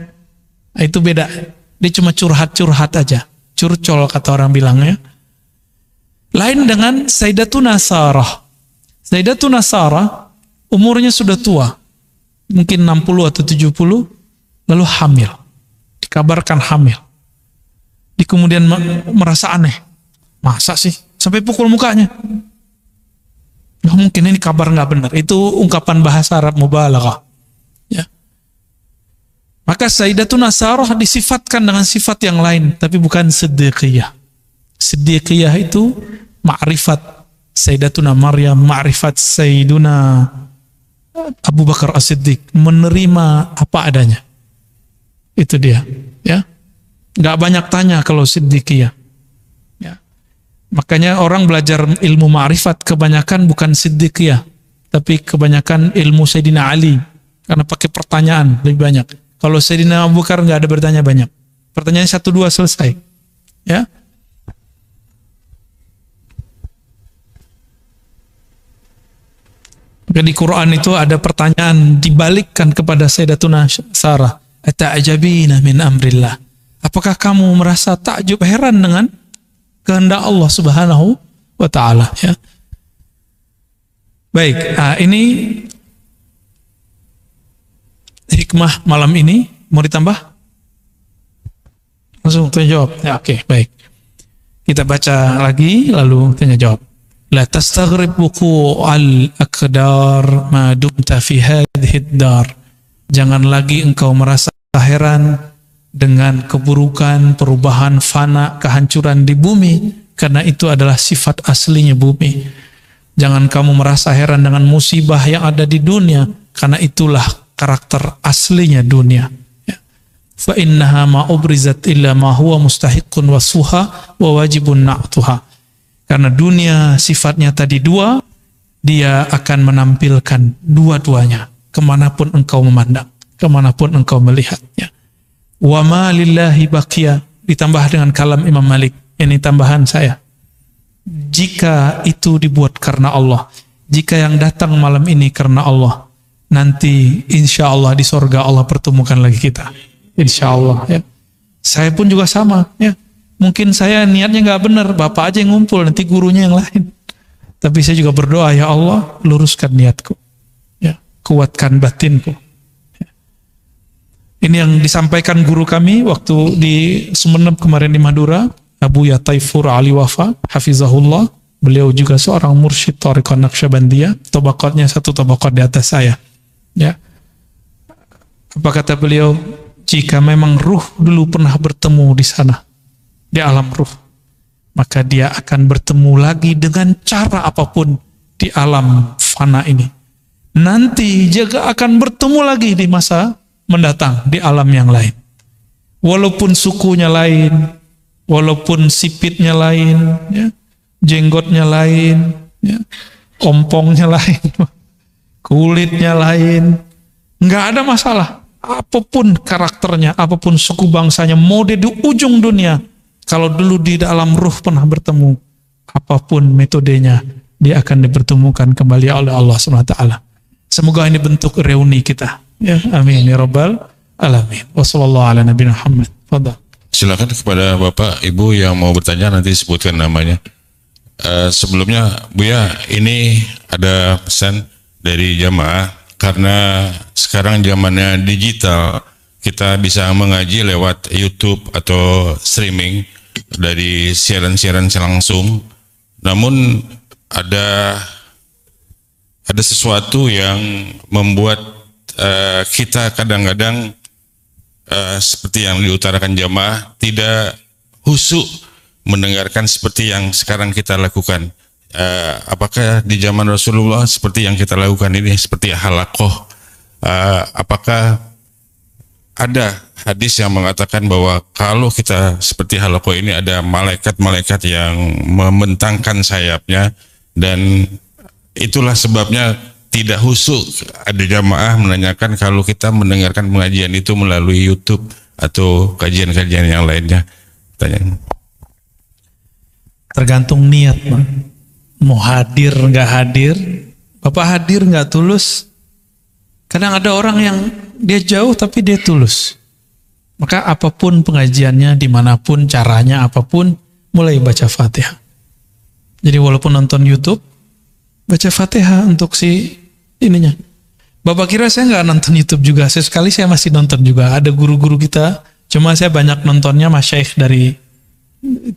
itu beda. Dia cuma curhat-curhat aja. Curcol kata orang bilangnya. Lain dengan Sayyidatuna Sarah. Sayyidatuna Sarah umurnya sudah tua. Mungkin 60 atau 70, lalu hamil. Dikabarkan hamil. Dia kemudian merasa aneh. Masa sih? Sampai pukul mukanya. Nggak mungkin, ini kabar nggak benar. Itu ungkapan bahasa Arab mubalaghah. Ya. Maka Sayyidatuna Sarah disifatkan dengan sifat yang lain, tapi bukan Siddiqiyah. Siddiqiyah itu ma'rifat Sayyidatuna Maryam, ma'rifat Sayyiduna Abu Bakar As-Siddiq, menerima apa adanya. Itu dia. Ya. Nggak banyak tanya kalau Siddiqiyah. Ya. Makanya orang belajar ilmu ma'rifat kebanyakan bukan Siddiqiyah, tapi kebanyakan ilmu Sayyidina Ali, karena pakai pertanyaan lebih banyak. Kalau Sayyidina Abu Bakar nggak ada bertanya banyak. Pertanyaan 1-2 selesai. Ya. Maka di Quran itu ada pertanyaan dibalikkan kepada Sayyidatuna Sarah. Ata'ajabina min amrillah. Apakah kamu merasa takjub, heran dengan kehendak Allah Subhanahu wa taala, ya. Baik, ini hikmah malam ini. Mau ditambah? Langsung tanya jawab. Ya, oke, baik. Kita baca lagi lalu tanya jawab. La tastaghrib wuqu'al aqdar ma dumta fi hadhihi ad-dar. Jangan lagi engkau merasa heran dengan keburukan, perubahan, fana, kehancuran di bumi, karena itu adalah sifat aslinya bumi. Jangan kamu merasa heran dengan musibah yang ada di dunia, karena itulah karakter aslinya dunia. Fa innaha ma ubrizat illa ma huwa mustahiqun wasuha wa wajibun na'tuha. Karena dunia sifatnya tadi dua, dia akan menampilkan dua-duanya kemanapun engkau memandang, kemanapun engkau melihatnya. Wa ma lillahi baqiya, ditambah dengan kalam Imam Malik. Ini tambahan saya. Jika itu dibuat karena Allah, jika yang datang malam ini karena Allah, nanti insya Allah di sorga Allah pertemukan lagi kita. Insya Allah, ya. Saya pun juga sama, ya. Mungkin saya niatnya nggak benar, bapak aja yang ngumpul, nanti gurunya yang lain. Tapi saya juga berdoa, ya Allah, luruskan niatku, ya, kuatkan batinku. Ya. Ini yang disampaikan guru kami waktu di Sumeneb kemarin di Madura, Abu Ya Taifur Ali Wafa, hafizahullah. Beliau juga seorang mursyid Thariqah Naqsyabandiyah, tabaqatnya satu tabaqat di atas saya. Ya. Apa kata beliau? Jika memang ruh dulu pernah bertemu di sana, di alam ruh, maka dia akan bertemu lagi dengan cara apapun di alam fana ini. Nanti juga akan bertemu lagi di masa mendatang di alam yang lain. Walaupun sukunya lain, walaupun sipitnya lain, ya, jenggotnya lain, ya, ompongnya lain, kulitnya lain, nggak ada masalah. Apapun karakternya, apapun suku bangsanya, mau dia di ujung dunia, kalau dulu di dalam ruh pernah bertemu, apapun metodenya, dia akan dipertemukan kembali oleh Allah SWT. Semoga ini bentuk reuni kita. Ya, amin ya rabbal alamin. Wassallallahu ala nabiyina Muhammad. Fadhal. Silakan kepada Bapak Ibu yang mau bertanya, nanti sebutkan namanya. Sebelumnya Buya, ini ada pesan dari jamaah, karena sekarang zamannya digital, kita bisa mengaji lewat YouTube atau streaming dari siaran-siaran langsung. Namun ada sesuatu yang membuat kita kadang-kadang seperti yang diutarakan jamaah tidak khusyuk mendengarkan seperti yang sekarang kita lakukan. Apakah di zaman Rasulullah seperti yang kita lakukan ini seperti halaqah? Apakah ada hadis yang mengatakan bahwa kalau kita seperti halaqah ini ada malaikat-malaikat yang membentangkan sayapnya, dan itulah sebabnya tidak khusyuk? Ada jamaah menanyakan kalau kita mendengarkan pengajian itu melalui YouTube atau kajian-kajian yang lainnya. Tanya. Tergantung niat, Bang. Mau hadir nggak hadir, Bapak hadir nggak tulus. Kadang ada orang yang dia jauh tapi dia tulus. Maka apapun pengajiannya, dimanapun caranya, apapun, mulai baca Fatihah. Jadi walaupun nonton YouTube, baca Fatihah untuk si ininya. Bapak kira saya nggak nonton YouTube juga? Sesekali saya masih nonton juga. Ada guru-guru kita, cuma saya banyak nontonnya masyaikh dari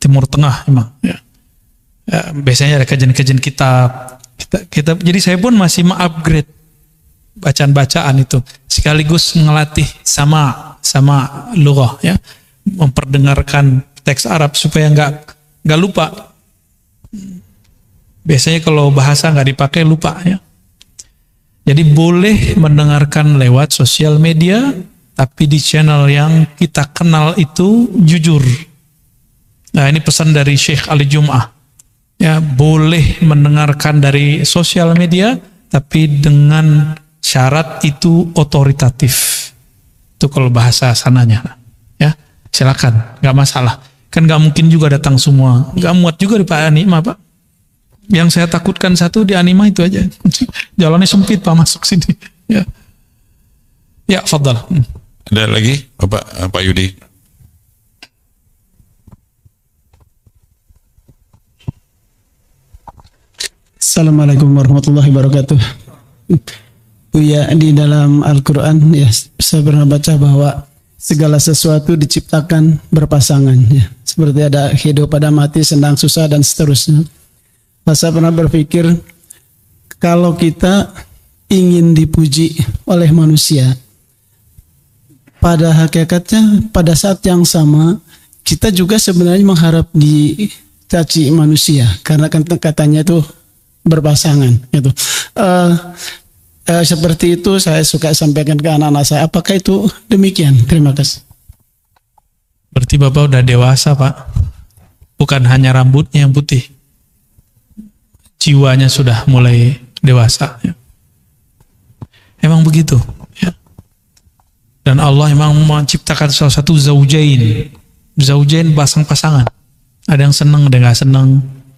Timur Tengah emang. Ya. Biasanya ada kajian-kajian kitab. Jadi saya pun masih mengupgrade bacaan-bacaan itu, sekaligus ngelatih sama lughah, ya, memperdengarkan teks Arab supaya nggak lupa. Biasanya kalau bahasa nggak dipakai lupa, ya. Jadi boleh mendengarkan lewat sosial media, tapi di channel yang kita kenal itu jujur. Nah, ini pesan dari Syekh Ali Jum'ah. Ya, boleh mendengarkan dari sosial media, tapi dengan syarat itu otoritatif. Itu kalau bahasa sananya, ya. Silakan, nggak masalah. Kan nggak mungkin juga datang semua, nggak muat juga di Pak Anima, Pak. Yang saya takutkan satu di Anima itu aja, jalannya sempit Pak masuk sini. Ya, ya, fadhal. Ada lagi, Pak Yudi? Assalamualaikum warahmatullahi wabarakatuh. Buya, di dalam Al-Quran, ya, saya pernah baca bahwa segala sesuatu diciptakan berpasangan, ya. Seperti ada hidup, ada mati, senang, susah, dan seterusnya. Saya pernah berpikir, kalau kita ingin dipuji oleh manusia, pada hakikatnya pada saat yang sama kita juga sebenarnya mengharap dicaci manusia, karena kan katanya itu berpasangan, gitu. Seperti itu saya suka sampaikan ke anak-anak saya. Apakah itu demikian? Terima kasih. Berarti Bapak udah dewasa, Pak. Bukan hanya rambutnya yang putih, jiwanya sudah mulai dewasa, ya. Emang begitu, ya. Dan Allah emang menciptakan salah satu zaujain pasang-pasangan. Ada yang senang, ada yang nggak senang,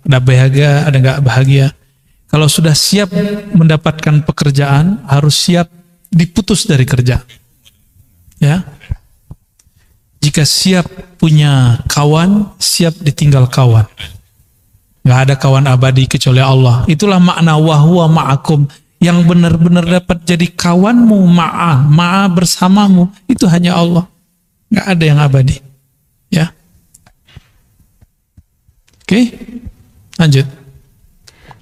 ada bahagia, ada nggak bahagia. Kalau sudah siap mendapatkan pekerjaan, harus siap diputus dari kerja, ya. Jika siap punya kawan, siap ditinggal kawan. Nggak ada kawan abadi kecuali Allah. Itulah makna wahwa ma'akum. Yang benar-benar dapat jadi kawanmu, ma'a bersamamu, itu hanya Allah. Nggak ada yang abadi, ya. Oke, lanjut.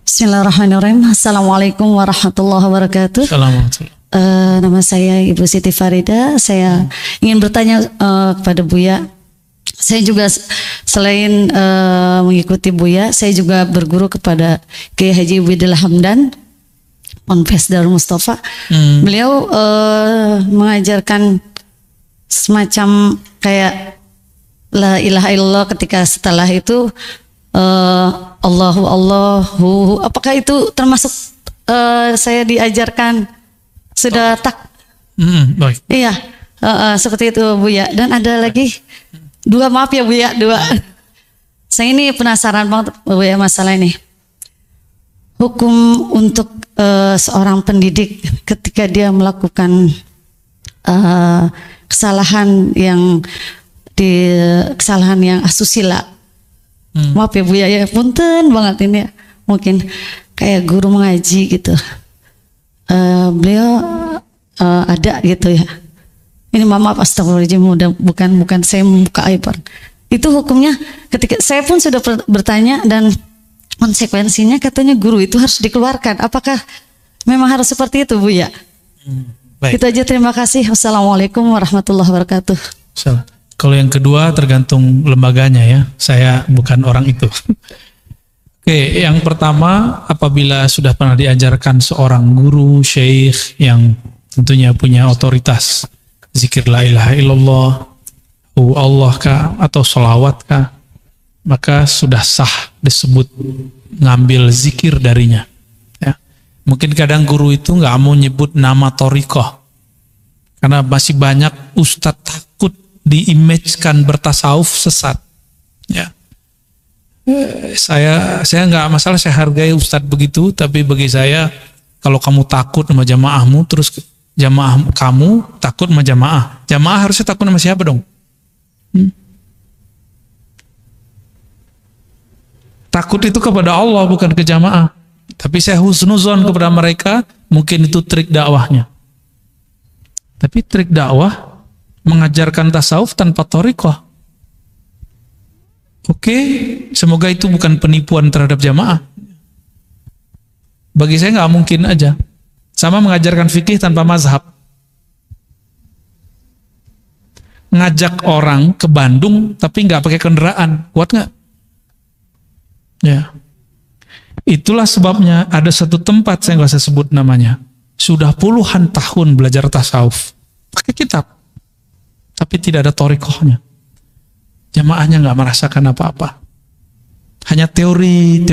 Bismillahirrahmanirrahim. Assalamualaikum warahmatullahi wabarakatuh. Assalamualaikum. Nama saya Ibu Siti Farida. Saya ingin bertanya kepada Buya. Saya juga selain mengikuti Buya, saya juga berguru kepada Kiai Haji Widil Hamdan, Ponpes Darul Mustafa. Beliau mengajarkan semacam kayak la ilaha illallah, ketika setelah itu Allahu, apakah itu termasuk saya diajarkan sudah Baik. Iya, seperti itu Buya. Dan ada lagi dua, maaf ya Buya, dua. Saya ini penasaran banget Buya masalah ini. hukum untuk seorang pendidik ketika dia melakukan kesalahan yang asusila. Maaf ya Bu ya, punten banget ini ya. Mungkin kayak guru mengaji gitu. Beliau ada gitu ya. Ini maaf astagfirullahaladzim, bukan saya membuka aib. Itu hukumnya ketika saya pun sudah bertanya dan konsekuensinya katanya guru itu harus dikeluarkan. Apakah memang harus seperti itu Bu ya? Baik. Itu aja, terima kasih. Wassalamualaikum warahmatullahi wabarakatuh. Kalau yang kedua tergantung lembaganya ya. Saya bukan orang itu. Oke, yang pertama apabila sudah pernah diajarkan seorang guru, syekh yang tentunya punya otoritas, zikir la ilaha illallah, Allah kah atau sholawat kah, maka sudah sah disebut ngambil zikir darinya. Ya. Mungkin kadang guru itu nggak mau nyebut nama torikoh, karena masih banyak ustadz takut diimagekan bertasawuf sesat. Ya. Saya nggak masalah, saya hargai ustadz begitu, tapi bagi saya kalau kamu takut sama jamaahmu, terus jamaah kamu takut sama jamaah harusnya takut sama siapa dong? Takut itu kepada Allah, bukan ke jamaah. Tapi saya husnuzon kepada mereka, mungkin itu trik dakwahnya. Tapi trik dakwah mengajarkan tasawuf tanpa thariqah. Oke, semoga itu bukan penipuan terhadap jamaah. Bagi saya nggak mungkin aja. Sama mengajarkan fikih tanpa mazhab. Ngajak orang ke Bandung tapi nggak pakai kendaraan, kuat nggak? Ya, itulah sebabnya ada satu tempat, saya nggak usah sebut namanya, sudah puluhan tahun belajar tasawuf pakai kitab, tapi tidak ada thariqahnya. Jamaahnya nggak merasakan apa-apa, hanya teori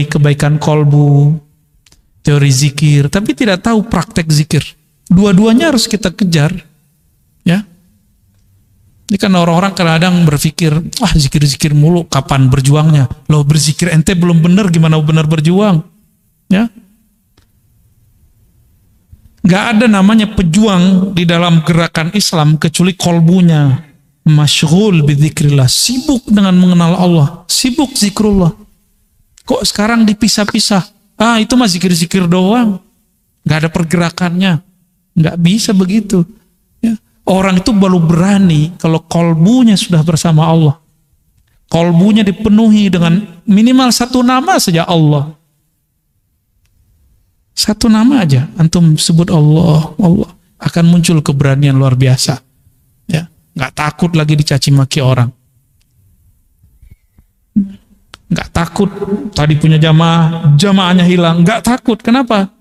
kebaikan kolbu, teori zikir, tapi tidak tahu praktek zikir. Dua-duanya harus kita kejar, ya. Ini kan orang-orang kadang berpikir, zikir-zikir mulu, kapan berjuangnya? Loh, berzikir ente belum benar, gimana benar berjuang? Ya, nggak ada namanya pejuang di dalam gerakan Islam kecuali kolbunya masyghul bidzikrillah, sibuk dengan mengenal Allah, sibuk zikrullah. Kok sekarang dipisah-pisah? Itu mah zikir-zikir doang, nggak ada pergerakannya. Nggak bisa begitu. Orang itu baru berani kalau kolbunya sudah bersama Allah. Kolbunya dipenuhi dengan minimal satu nama saja Allah. Satu nama aja, antum sebut Allah, Allah, akan muncul keberanian luar biasa. Ya, nggak takut lagi dicaci maki orang. Nggak takut tadi punya jamaahnya hilang, nggak takut. Kenapa?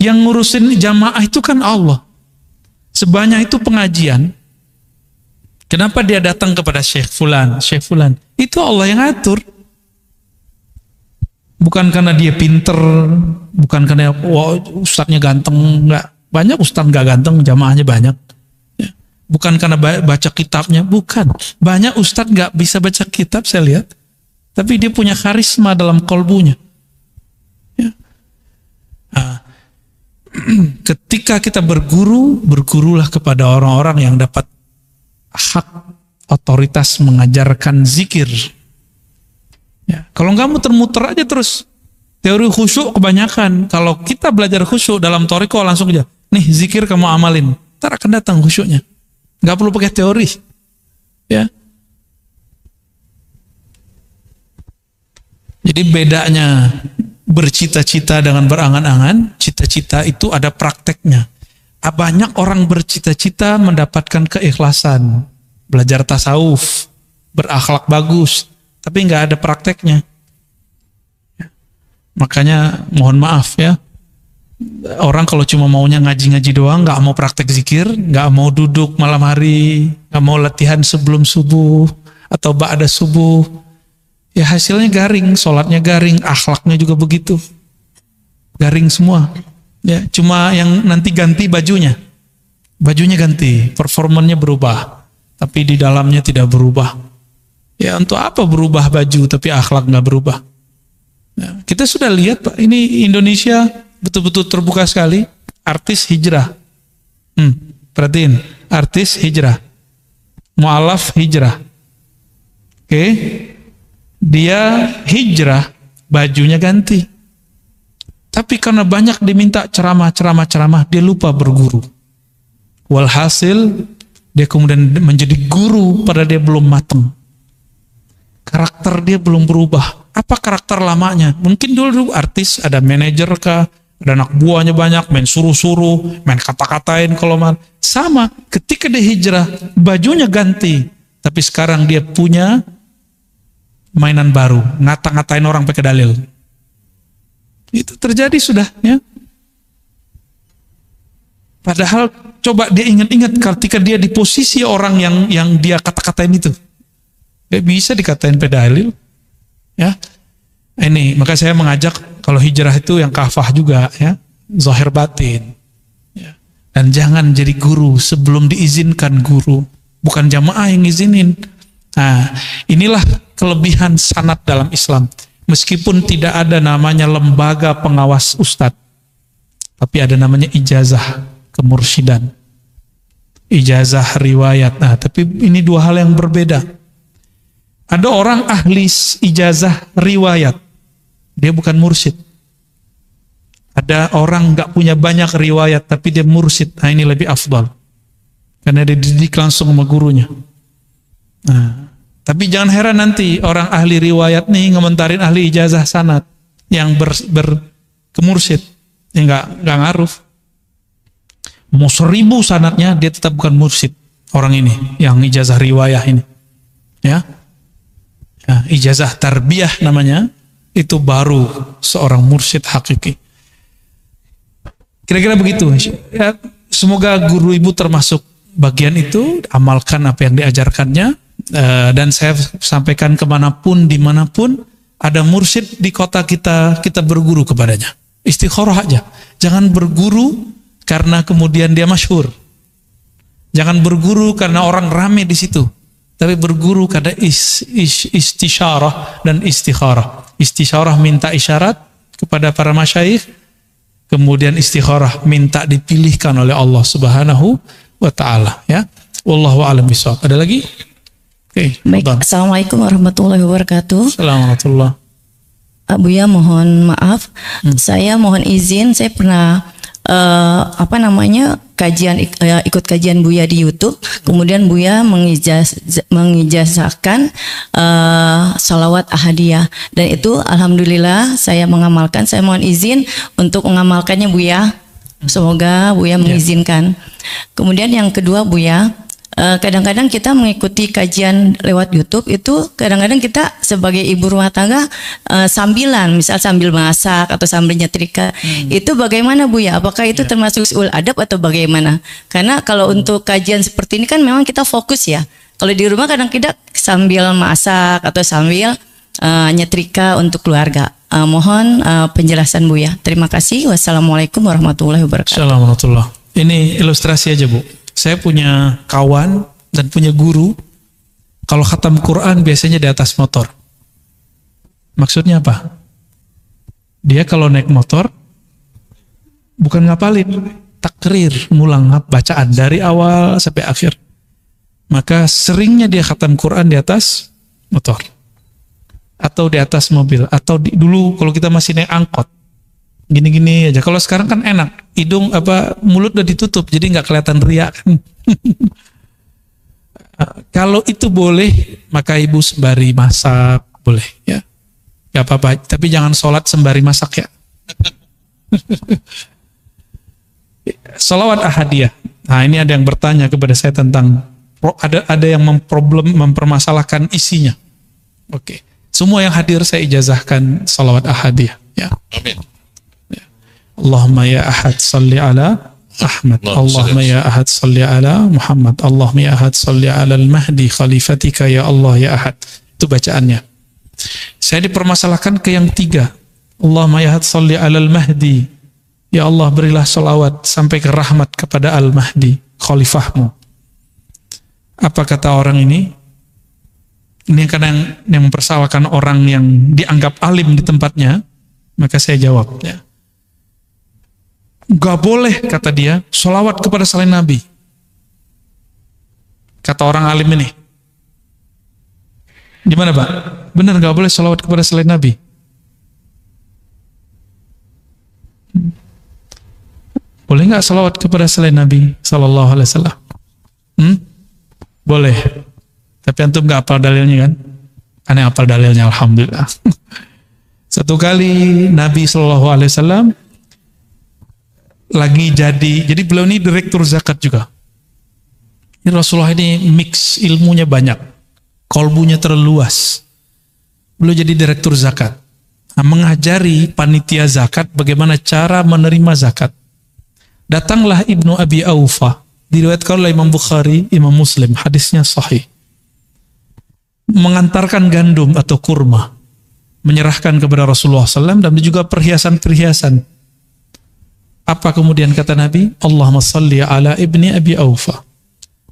Yang ngurusin jamaah itu kan Allah. Sebanyak itu pengajian, kenapa dia datang kepada Syekh Fulan? Itu Allah yang atur. Bukan karena dia pinter, bukan karena ustadznya ganteng, enggak. Banyak ustadz enggak ganteng, jamaahnya banyak. Bukan karena baca kitabnya, bukan. Banyak ustadz enggak bisa baca kitab, saya lihat. Tapi dia punya karisma dalam kolbunya. Ya. Ketika kita bergurulah kepada orang-orang yang dapat hak otoritas mengajarkan zikir. Ya, kalau nggak muter-muter aja terus teori khusyuk kebanyakan. Kalau kita belajar khusyuk dalam thariqah langsung aja, nih zikir kamu amalin, ntar akan datang khusyuknya. Nggak perlu pakai teori. Ya. Jadi bedanya bercita-cita dengan berangan-angan, cita-cita itu ada prakteknya. Banyak orang bercita-cita mendapatkan keikhlasan, belajar tasawuf, berakhlak bagus, tapi nggak ada prakteknya. Makanya mohon maaf ya, orang kalau cuma maunya ngaji-ngaji doang, nggak mau praktek zikir, nggak mau duduk malam hari, nggak mau latihan sebelum subuh atau ba'da subuh, ya hasilnya garing, sholatnya garing, akhlaknya juga begitu, garing semua. Ya, cuma yang nanti ganti bajunya ganti, performannya berubah, tapi di dalamnya tidak berubah. Ya untuk apa berubah baju tapi akhlak nggak berubah? Nah, kita sudah lihat Pak, ini Indonesia betul-betul terbuka sekali, artis hijrah. Perhatiin, artis hijrah, mu'alaf hijrah. Oke, dia hijrah, bajunya ganti. Tapi karena banyak diminta ceramah, dia lupa berguru. Walhasil, dia kemudian menjadi guru pada dia belum matang. Karakter dia belum berubah. Apa karakter lamanya? Mungkin dulu artis ada manajer kah, ada anak buahnya banyak, main suruh-suruh, main kata-katain kalau mal. Sama, ketika dia hijrah, bajunya ganti. Tapi sekarang dia punya mainan baru, ngata-ngatain orang pakai dalil. Itu terjadi sudah, ya. Padahal coba dia ingat-ingat ketika dia di posisi orang yang dia kata-katain itu. Gak bisa dikatain pedalil, ya. Ini maka saya mengajak kalau hijrah itu yang kafah juga, ya, zahir batin, ya. Dan jangan jadi guru sebelum diizinkan guru, bukan jamaah yang izinin. Nah, inilah kelebihan sanad dalam Islam. Meskipun tidak ada namanya lembaga pengawas ustadz, tapi ada namanya ijazah kemursyidan, ijazah riwayat. Nah, tapi ini dua hal yang berbeda. Ada orang ahli ijazah riwayat, dia bukan mursyid. Ada orang nggak punya banyak riwayat, tapi dia mursyid. Nah, ini lebih afdal, karena dia dididik langsung sama gurunya. Nah, tapi jangan heran nanti orang ahli riwayat nih ngomentarin ahli ijazah sanad yang berkemursyid, ya nggak ngaruh. Mau 1000 sanadnya, dia tetap bukan mursyid. Orang ini yang ijazah riwayah ini, ya. Nah, ijazah tarbiyah namanya, itu baru seorang mursyid hakiki. Kira-kira begitu. Ya, semoga guru ibu termasuk bagian itu, amalkan apa yang diajarkannya, dan saya sampaikan kemanapun, dimanapun ada mursyid di kota kita, kita berguru kepadanya. Istikharah aja. Jangan berguru karena kemudian dia masyhur. Jangan berguru karena orang rame di situ. Tapi berguru karena istisyarah dan istikharah. Istisyarah minta isyarat kepada para masyayikh, kemudian istikharah minta dipilihkan oleh Allah Subhanahu wa taala, ya. Wallahu a'lam bishawab. Ada lagi? Oke. Baik, Assalamualaikum warahmatullahi wabarakatuh. Assalamualaikum. Buya mohon maaf, saya mohon izin, saya pernah ikut kajian Buya di YouTube, kemudian Buya mengijazahkan salawat ahadiyah, dan itu alhamdulillah saya mengamalkan. Saya mohon izin untuk mengamalkannya Buya, semoga Buya mengizinkan. Kemudian yang kedua Buya, kadang-kadang kita mengikuti kajian lewat YouTube itu, kadang-kadang kita sebagai ibu rumah tangga sambilan, misal sambil masak atau sambil nyetrika, itu bagaimana Buya? Apakah itu termasuk ul adab atau bagaimana? Karena kalau untuk kajian seperti ini kan memang kita fokus ya. Kalau di rumah kadang kita sambil masak atau sambil nyetrika untuk keluarga. Mohon penjelasan Buya. Terima kasih. Wassalamualaikum warahmatullahi wabarakatuh. Assalamualaikum. Ini ilustrasi aja Bu. Saya punya kawan dan punya guru, kalau khatam Quran biasanya di atas motor. Maksudnya apa? Dia kalau naik motor bukan ngapalin, takrir, ngulang bacaan dari awal sampai akhir. Maka seringnya dia khatam Quran di atas motor atau di atas mobil, atau dulu kalau kita masih naik angkot gini-gini aja. Kalau sekarang kan enak, mulut udah ditutup, jadi nggak kelihatan riak kan. Kalau itu boleh, maka ibu sembari masak boleh, ya, nggak apa-apa. Tapi jangan sholat sembari masak, ya. Salawat ahadiyah. Nah, ini ada yang bertanya kepada saya tentang ada yang mempermasalahkan isinya. Oke, semua yang hadir saya ijazahkan salawat ahadiyah, ya. Amin. Allahumma ya ahad salli ala Ahmad, Allahumma ya ahad salli ala Muhammad, Allahumma ya ahad salli ala al-Mahdi khalifatika ya Allah ya ahad. Itu bacaannya. Saya dipermasalahkan ke yang tiga. Allahumma ya ahad salli ala al-Mahdi, ya Allah berilah salawat sampai ke rahmat kepada al-Mahdi khalifahmu. Apa kata orang ini? Ini kadang yang mempersalahkan orang yang dianggap alim di tempatnya. Maka saya jawab, ya. Gak boleh, kata dia, sholawat kepada selain Nabi. Kata orang alim ini. Gimana Pak? Benar gak boleh sholawat kepada selain Nabi? Boleh nggak sholawat kepada selain Nabi Sallallahu Alaihi Wasallam? Boleh. Tapi antum nggak hafal dalilnya kan? Aneh hafal dalilnya, alhamdulillah. Satu kali Nabi Sallallahu Alaihi Wasallam lagi jadi beliau ini direktur zakat juga. Ini Rasulullah ini mix ilmunya banyak, kolbunya terluas. Beliau jadi direktur zakat, mengajari panitia zakat bagaimana cara menerima zakat. Datanglah Ibnu Abi Aufa, diriwayatkan oleh Imam Bukhari, Imam Muslim, hadisnya sahih. Mengantarkan gandum atau kurma, menyerahkan kepada Rasulullah SAW dan juga perhiasan-perhiasan. Apa kemudian kata Nabi? Allahumma salli ala Ibni Abi Aufa.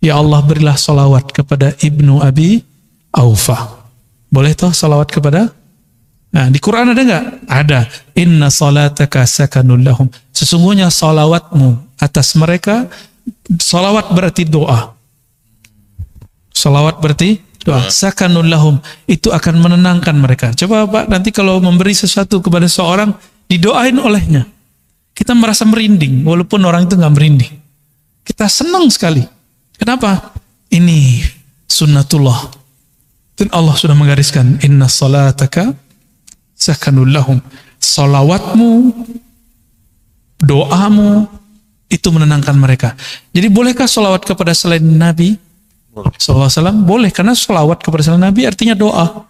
Ya Allah, berilah salawat kepada Ibnu Abi Aufa. Boleh toh salawat kepada? Nah, di Quran ada nggak? Ada. Inna salataka sakanul lahum. Sesungguhnya salawatmu atas mereka, salawat berarti doa. Salawat berarti doa. Sakanul lahum, itu akan menenangkan mereka. Coba Pak, nanti kalau memberi sesuatu kepada seorang, didoain olehnya. Kita merasa merinding, walaupun orang itu nggak merinding. Kita senang sekali. Kenapa? Ini sunnatullah. Dan Allah sudah menggariskan, inna salataka sakanul lahum. Salawatmu, doamu, itu menenangkan mereka. Jadi bolehkah salawat kepada selain Nabi sallallahu alaihi wasallam? Boleh, karena salawat kepada selain Nabi artinya doa.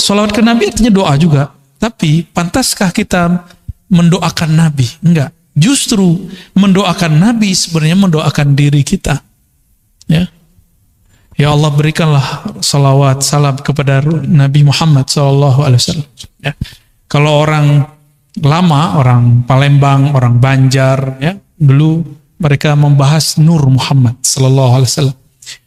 Salawat ke Nabi artinya doa juga. Tapi pantaskah kita mendoakan Nabi? Enggak. Justru mendoakan Nabi sebenarnya mendoakan diri kita. Ya. Ya Allah, berikanlah salawat, salam kepada Nabi Muhammad SAW. Ya. Kalau orang lama, orang Palembang, orang Banjar, ya, dulu mereka membahas Nur Muhammad SAW.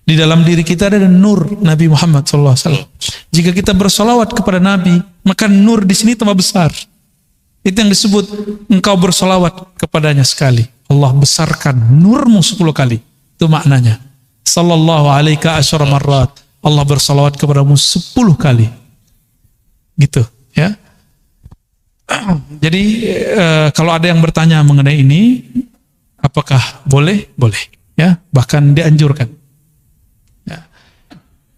Di dalam diri kita ada Nur Nabi Muhammad SAW. Jika kita bersalawat kepada Nabi, maka Nur di sini tambah besar. Itu yang disebut engkau bersalawat kepadanya sekali. Allah besarkan nurmu 10 kali. Itu maknanya. Sallallahu alaika asyara marrat. Allah bersalawat kepadamu 10 kali. Gitu, ya. Jadi kalau ada yang bertanya mengenai ini, apakah boleh? Boleh, ya. Bahkan dianjurkan. Ya.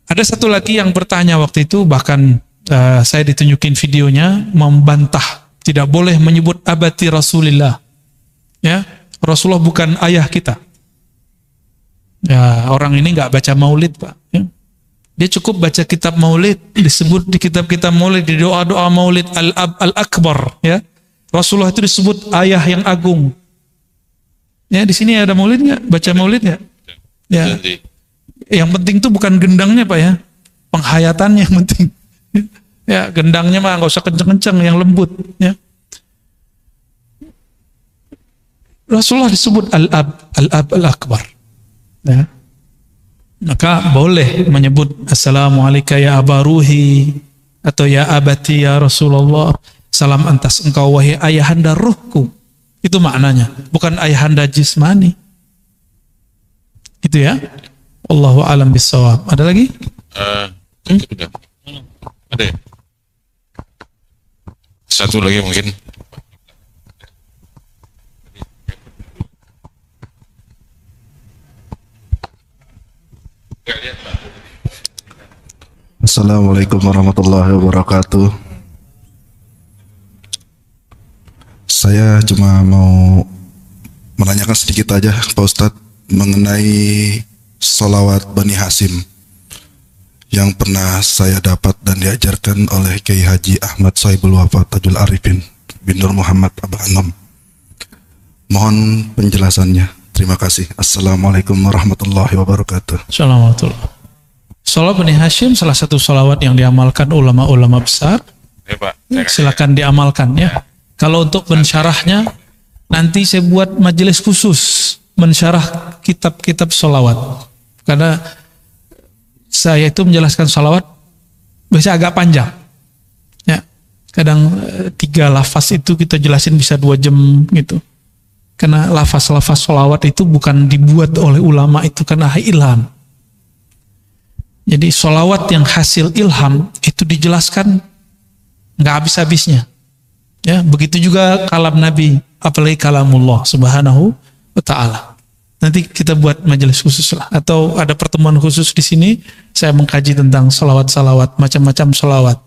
Ada satu lagi yang bertanya waktu itu, bahkan saya ditunjukin videonya, membantah tidak boleh menyebut abati Rasulillah. Ya, Rasulullah bukan ayah kita. Ya, orang ini nggak baca maulid Pak. Ya. Dia cukup baca kitab maulid, disebut di kitab-kitab maulid, di doa-doa maulid al-ab al-akbar. Ya, Rasulullah itu disebut ayah yang agung. Ya, di sini ada maulid nggak? Baca maulid nggak? Ya. Yang penting tuh bukan gendangnya Pak ya, penghayatannya yang penting. Ya, gendangnya mah nggak usah kenceng-kenceng, yang lembut. Ya. Rasulullah disebut al-ab al-akbar. Ya. Maka boleh menyebut assalamualaikum ya aba ruhi, atau ya abati ya Rasulullah, salam atas engkau wahai ayahanda ruhku. Itu maknanya, bukan ayahanda jismani. Itu ya. Allahu a'lam bissawab. Ada lagi? Ada ya? Satu lagi mungkin. Assalamualaikum warahmatullahi wabarakatuh. Saya cuma mau menanyakan sedikit aja Pak Ustadz mengenai sholawat Bani Hasim yang pernah saya dapat dan diajarkan oleh Kiai Haji Ahmad Sohibul Wafa Tajul Arifin bin Nur Muhammad Abah Anom. Mohon penjelasannya. Terima kasih. Assalamualaikum warahmatullahi wabarakatuh. Assalamualaikum. Sholawat Bani Hashim salah satu sholawat yang diamalkan ulama-ulama besar. Ya, Pak. Silakan diamalkan ya. Kalau untuk mensyarahnya, nanti saya buat majelis khusus mensyarah kitab-kitab sholawat. Karena saya itu menjelaskan sholawat biasanya agak panjang. Ya. Kadang 3 lafaz itu kita jelasin bisa 2 jam gitu. Karena lafaz-lafaz sholawat itu bukan dibuat oleh ulama, itu karena ilham. Jadi sholawat yang hasil ilham itu dijelaskan nggak habis-habisnya. Ya, begitu juga kalam Nabi, apalagi kalamullah subhanahu wa ta'ala. Nanti kita buat majelis khusus lah, atau ada pertemuan khusus di sini, saya mengkaji tentang salawat-salawat, macam-macam salawat.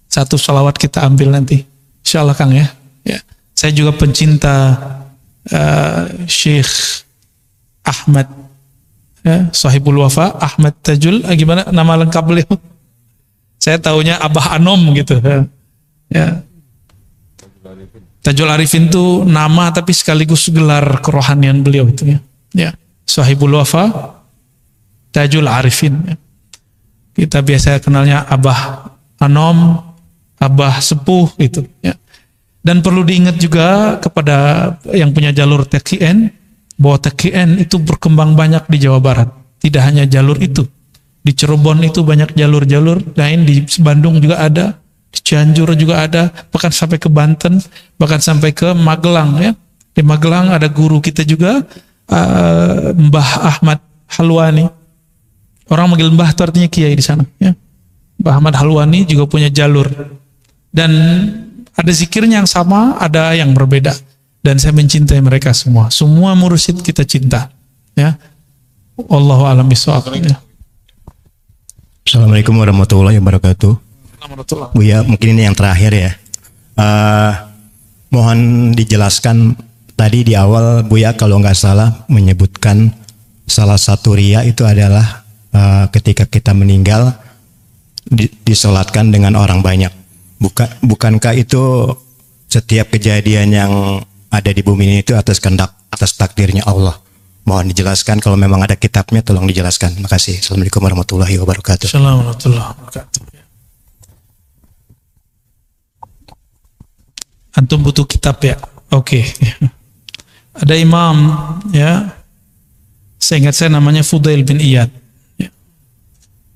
Satu salawat kita ambil nanti, insya Allah Kang ya. Ya. Saya juga pencinta Syekh Ahmad, ya, Sahibul Wafa, Ahmad Tajul, gimana nama lengkap beliau? Saya taunya Abah Anom gitu. Ya. Tajul Arifin itu nama tapi sekaligus gelar kerohanian beliau itu ya. Ya, Sahibul Wafa, Tajul Arifin. Ya. Kita biasa kenalnya Abah Anom, Abah Sepuh gitu. Ya. Dan perlu diingat juga kepada yang punya jalur TKN bahwa TKN itu berkembang banyak di Jawa Barat. Tidak hanya jalur itu. Di Cirebon itu banyak jalur-jalur lain, di Bandung juga ada, di Cianjur juga ada, bahkan sampai ke Banten, bahkan sampai ke Magelang ya. Di Magelang ada guru kita juga, Mbah Ahmad Halwani. Orang manggil Mbah itu artinya kiai di sana ya. Mbah Ahmad Halwani juga punya jalur. Dan ada zikirnya yang sama, ada yang berbeda. Dan saya mencintai mereka semua. Semua mursyid kita cinta. Ya. Wallahu a'lam bishawab. Ya. Assalamualaikum warahmatullahi wabarakatuh. Buya, mungkin ini yang terakhir ya. Mohon dijelaskan tadi di awal Buya kalau nggak salah menyebutkan salah satu riya itu adalah ketika kita meninggal disolatkan dengan orang banyak. Bukankah itu setiap kejadian yang ada di bumi ini itu atas kehendak, atas takdirnya Allah? Mohon dijelaskan, kalau memang ada kitabnya tolong dijelaskan. Terima kasih. Assalamualaikum warahmatullahi wabarakatuh. Assalamualaikum warahmatullahi wabarakatuh. Antum butuh kitab ya? Oke. Ada imam ya, saya ingat saya namanya Fudail bin Iyad ya.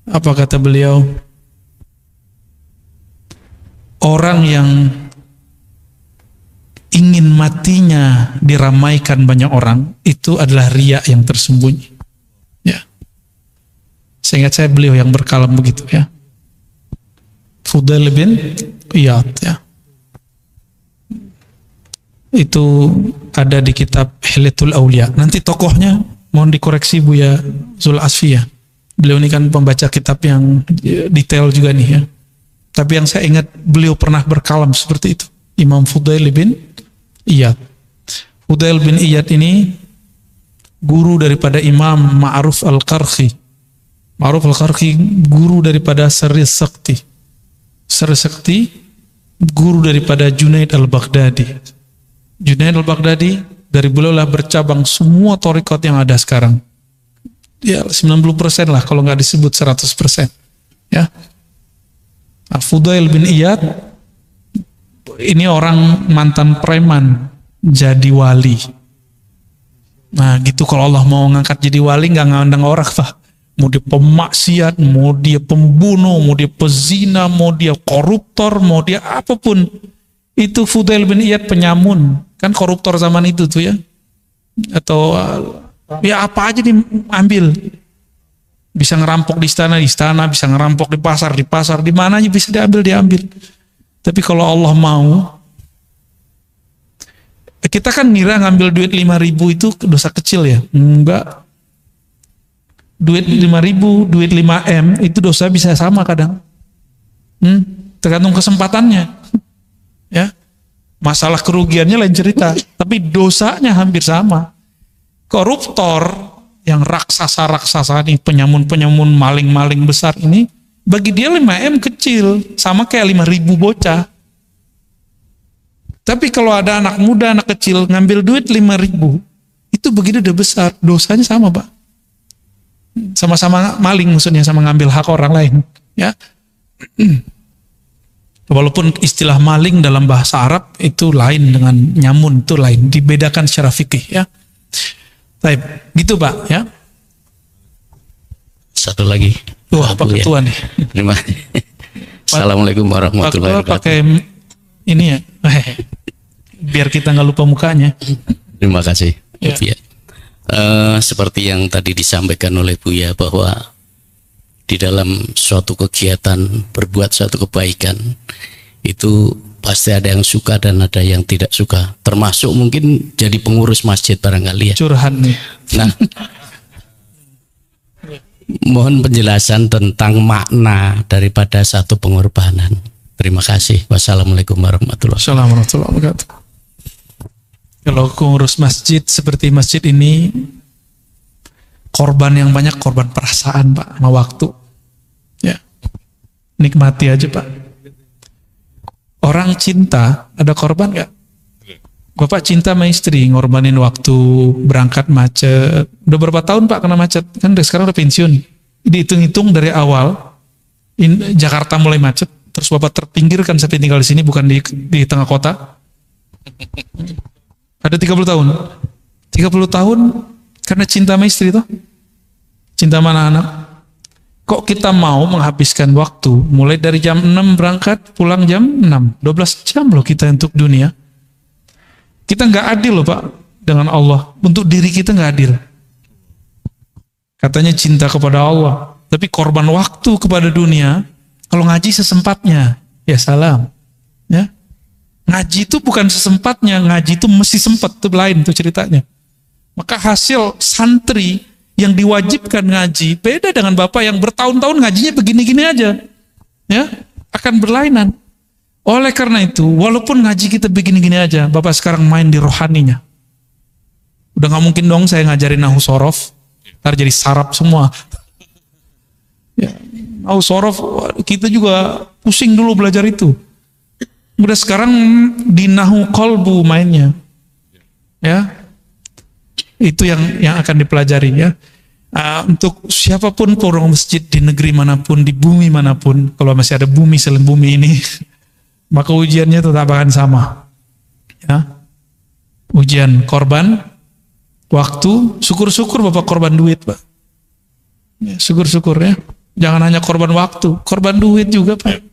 Apa kata beliau? Orang yang ingin matinya diramaikan banyak orang, itu adalah riya yang tersembunyi. Ya. Saya ingat saya beliau yang berkalam begitu ya. Fudail bin Iyad ya. Itu ada di kitab Hilyatul Aulia. Nanti tokohnya mohon dikoreksi Buya Zul Asfiyah. Beliau ini kan pembaca kitab yang detail juga nih ya. Tapi yang saya ingat beliau pernah berkalam seperti itu. Imam Fudail bin Iyad. Fudail bin Iyad ini guru daripada Imam Ma'ruf Al-Qarhi. Ma'ruf Al-Qarhi guru daripada Sri Sakti. Sri Sakti guru daripada Junaid Al-Baghdadi. Junaid Al-Baghdadi dari beliau lah bercabang semua thariqat yang ada sekarang. Ya 90% lah kalau nggak disebut 100%. Ya. Nah, Fudail bin Iyad ini orang mantan preman jadi wali. Nah gitu, kalau Allah mau ngangkat jadi wali nggak ngandang orang Pak. Mau dia pemaksiat, mau dia pembunuh, mau dia pezina, mau dia koruptor, mau dia apapun. Itu Fudail bin Iyad penyamun. Kan koruptor zaman itu tuh ya. Atau ya apa aja diambil. Bisa ngerampok di istana, bisa ngerampok di pasar, di mana aja bisa diambil. Tapi kalau Allah mau, kita kan ngira ngambil duit 5.000 itu dosa kecil ya. Enggak. Duit 5.000, duit 5M itu dosa bisa sama kadang. Tergantung kesempatannya. Ya. Masalah kerugiannya lain cerita, tapi dosanya hampir sama. Koruptor yang raksasa ini, penyamun maling besar ini, bagi dia 5M kecil, sama kayak 5.000 bocah. Tapi kalau ada anak muda, anak kecil ngambil duit 5.000, itu begitu udah besar, dosanya sama Pak. Sama-sama maling, maksudnya sama ngambil hak orang lain. Ya. Walaupun istilah maling dalam bahasa Arab itu lain dengan nyamun, itu lain, dibedakan secara fikih ya. Baik, gitu Pak ya. Satu lagi. Wah, Pak Ketua nih. Terima kasih. Assalamualaikum warahmatullahi wabarakatuh. Pakai ini ya. Biar kita nggak lupa mukanya. Terima kasih, Ya. Buya. Seperti yang tadi disampaikan oleh Buya bahwa di dalam suatu kegiatan berbuat suatu kebaikan itu pasti ada yang suka dan ada yang tidak suka. Termasuk mungkin jadi pengurus masjid barangkali ya. Curhat nih. Nah, mohon penjelasan tentang makna daripada satu pengorbanan. Terima kasih. Wassalamualaikum warahmatullahi wabarakatuh. Assalamualaikum warahmatullahi wabarakatuh. Kalau ngurus masjid seperti masjid ini, korban yang banyak korban perasaan Pak, sama waktu. Ya, nikmati aja Pak. Orang cinta ada korban nggak? Bapak cinta sama istri, ngorbanin waktu, berangkat macet. Udah berapa tahun Pak kena macet? Kan sekarang udah pensiun. Dihitung-hitung dari awal, Jakarta mulai macet, terus Bapak terpinggirkan sampai tinggal di sini, bukan di tengah kota. Ada 30 tahun. 30 tahun karena cinta sama istri toh. Cinta sama anak-anak. Kok kita mau menghabiskan waktu mulai dari jam 6 berangkat, pulang jam 6. 12 jam loh kita untuk dunia. Kita nggak adil loh Pak dengan Allah. Untuk diri kita nggak adil. Katanya cinta kepada Allah, tapi korban waktu kepada dunia. Kalau ngaji sesempatnya, ya salam. Ya. Ngaji itu bukan sesempatnya, ngaji itu mesti sempat, itu lain tuh ceritanya. Maka hasil santri yang diwajibkan ngaji beda dengan bapak yang bertahun-tahun ngajinya begini-gini aja, ya akan berlainan. Oleh karena itu, walaupun ngaji kita begini-gini aja, bapak sekarang main di rohaninya. Udah nggak mungkin dong saya ngajarin nahu sorof, ntar jadi sarap semua. Ya, nahu sorof kita juga pusing dulu belajar itu. Udah sekarang di nahu kolbu mainnya, ya itu yang akan dipelajari ya. Untuk siapapun orang masjid di negeri manapun, di bumi manapun, kalau masih ada bumi selain bumi ini, maka ujiannya tetap akan sama. Ya, ujian korban waktu, syukur-syukur bapak korban duit Pak. Ya, syukur-syukur ya, jangan hanya korban waktu, korban duit juga Pak.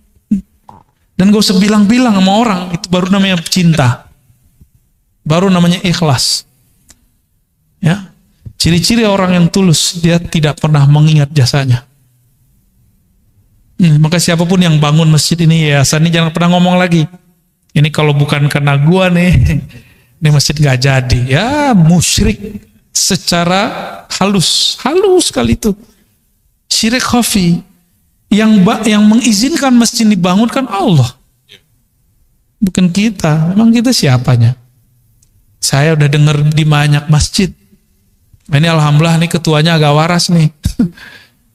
Dan gak usah bilang-bilang sama orang, itu baru namanya cinta. Baru namanya ikhlas. Ya. Ciri-ciri orang yang tulus, dia tidak pernah mengingat jasanya. Maka siapapun yang bangun masjid ini, yayasan ini jangan pernah ngomong lagi. Ini kalau bukan karena gua nih, ini masjid gak jadi. Ya musyrik secara halus sekali itu. Syirik khafi. Yang mengizinkan masjid dibangun kan Allah, bukan kita. Memang kita siapanya? Saya udah dengar di banyak masjid. Ini alhamdulillah nih ketuanya agak waras nih.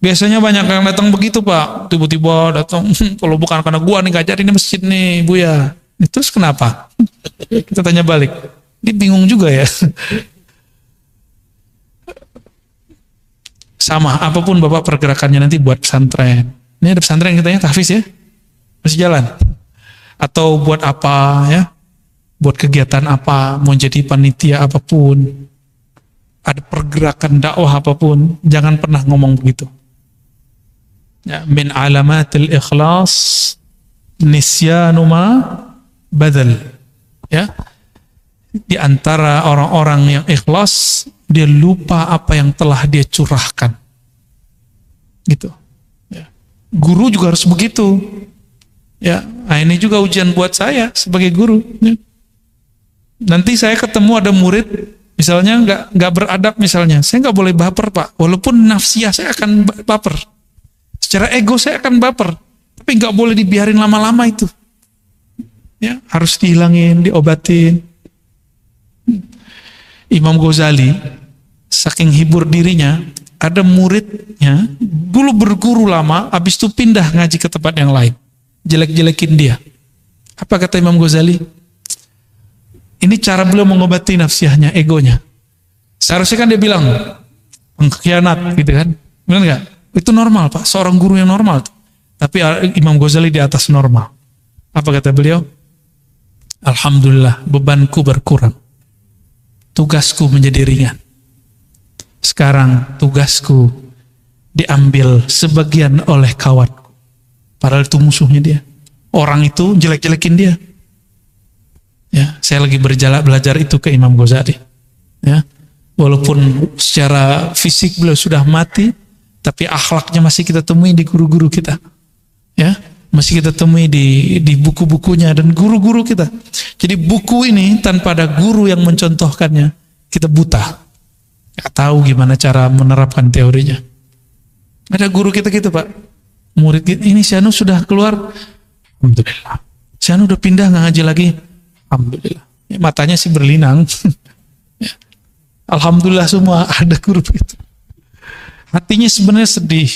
Biasanya banyak yang datang begitu Pak, tiba-tiba datang. Kalau bukan karena gua nih ngajarin ini masjid nih Buya. Terus kenapa? Kita tanya balik. Dia bingung juga ya. Sama apapun bapak pergerakannya nanti buat pesantren. Ini ada pesantren katanya tahfiz ya, masih jalan. Atau buat apa ya? Buat kegiatan apa? Mau jadi panitia apapun, ada pergerakan dakwah apapun, jangan pernah ngomong begitu. Ya, min alamatil ikhlas nisyanu ma badal. Ya, di antara orang-orang yang ikhlas, dia lupa apa yang telah dia curahkan. Gitu. Guru juga harus begitu. Ya, nah ini juga ujian buat saya sebagai guru. Ya. Nanti saya ketemu ada murid, misalnya nggak beradab misalnya, saya nggak boleh baper Pak. Walaupun nafsiyah saya akan baper, secara ego saya akan baper, tapi nggak boleh dibiarin lama-lama itu. Ya, harus dihilangin, diobatin. Imam Ghazali saking hibur dirinya, ada muridnya dulu berguru lama, habis itu pindah ngaji ke tempat yang lain, jelek-jelekin dia. Apa kata Imam Ghazali? Ini cara beliau mengobati nafsiyahnya, egonya. Seharusnya kan dia bilang pengkhianat gitu kan, benar nggak? Itu normal Pak, seorang guru yang normal. Tapi Imam Ghazali di atas normal. Apa kata beliau? Alhamdulillah, bebanku berkurang, tugasku menjadi ringan. Sekarang tugasku diambil sebagian oleh kawanku. Padahal itu musuhnya dia. Orang itu jelek-jelekin dia. Ya, saya lagi belajar itu ke Imam Ghazali. Ya, walaupun secara fisik beliau sudah mati, tapi akhlaknya masih kita temui di guru-guru kita. Ya, masih kita temui di buku-bukunya dan guru-guru kita. Jadi buku ini tanpa ada guru yang mencontohkannya, kita buta. Nggak tahu gimana cara menerapkan teorinya. Ada guru kita gitu Pak, murid kita, ini si Anu sudah keluar, alhamdulillah. Si Anu udah pindah nggak ngaji lagi, alhamdulillah. Ya, matanya sih berlinang. Ya. Alhamdulillah semua ada guru itu. Hatinya sebenarnya sedih.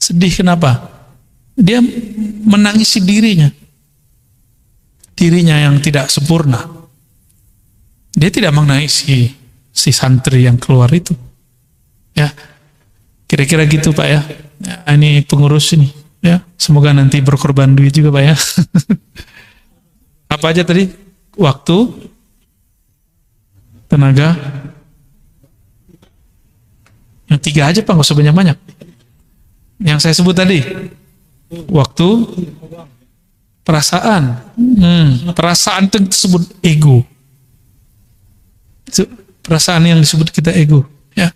Sedih kenapa? Dia menangisi dirinya. Dirinya yang tidak sempurna. Dia tidak menangisi si santri yang keluar itu. Ya. Kira-kira gitu Pak ya. Ya, ini pengurus ini. Ya, semoga nanti berkorban duit juga Pak ya. Apa aja tadi? Waktu, tenaga. Yang 3 aja Pak, nggak usah banyak-banyak. Yang saya sebut tadi, waktu, perasaan. Perasaan itu disebut ego. Perasaan yang disebut kita ego. Ya.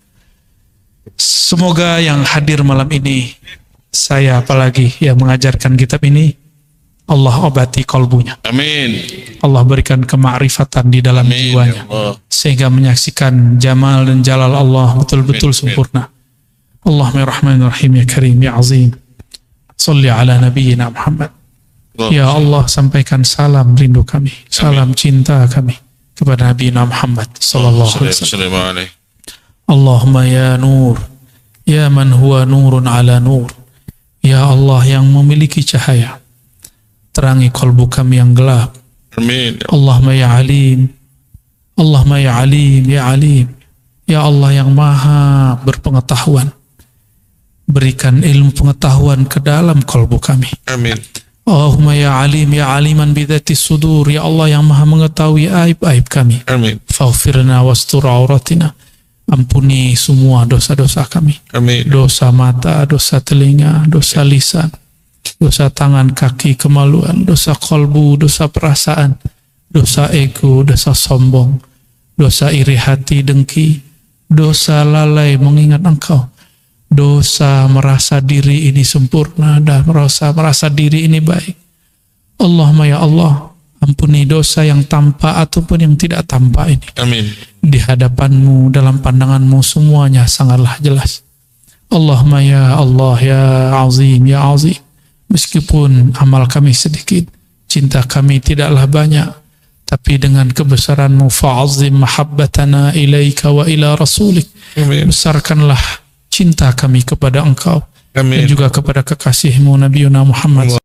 Semoga yang hadir malam ini, saya apalagi yang mengajarkan kitab ini, Allah obati kalbunya. Amin. Allah berikan kemakrifatan di dalam Amin, jiwanya, ya Allah. sehingga menyaksikan jamal dan jalal Allah betul-betul sempurna. Allahumma rahmanir-rahim ya karim ya azim. Salli ala nabiyyina Muhammad. Ya Allah, sampaikan salam rindu kami, salam cinta kami kepada Nabi Muhammad sallallahu alaihi wasallam. Allahumma ya nur, ya man huwa nurun ala nur. Ya Allah yang memiliki cahaya, terangi kalbu kami yang gelap. Amin. Allahumma ya alim, Allahumma ya alim, ya alim. Ya Allah yang maha berpengetahuan, berikan ilmu pengetahuan ke dalam kalbu kami. Amin. Allahumma ya alim, ya aliman bidhati sudur. Ya Allah yang maha mengetahui aib-aib kami. Amin. Faghfirna wastur auratina. Ampuni semua dosa-dosa kami. Amin. Dosa mata, dosa telinga, dosa lisan, dosa tangan, kaki, kemaluan, dosa kolbu, dosa perasaan, dosa ego, dosa sombong, dosa iri hati, dengki, dosa lalai mengingat Engkau, dosa merasa diri ini sempurna dan merasa diri ini baik. Allahumma ya Allah, ampuni dosa yang tampak ataupun yang tidak tampak ini. Amin. Di hadapan-Mu, dalam pandangan-Mu, semuanya sangatlah jelas. Allahumma ya Allah, ya azim, ya azim. Meskipun amal kami sedikit, cinta kami tidaklah banyak, tapi dengan kebesaran-Mu, fa'azim mahabbatana ilaika wa ila rasulik. Amin. Besarkanlah cinta kami kepada Engkau. Amin. Dan juga kepada kekasih-Mu Nabi Muhammad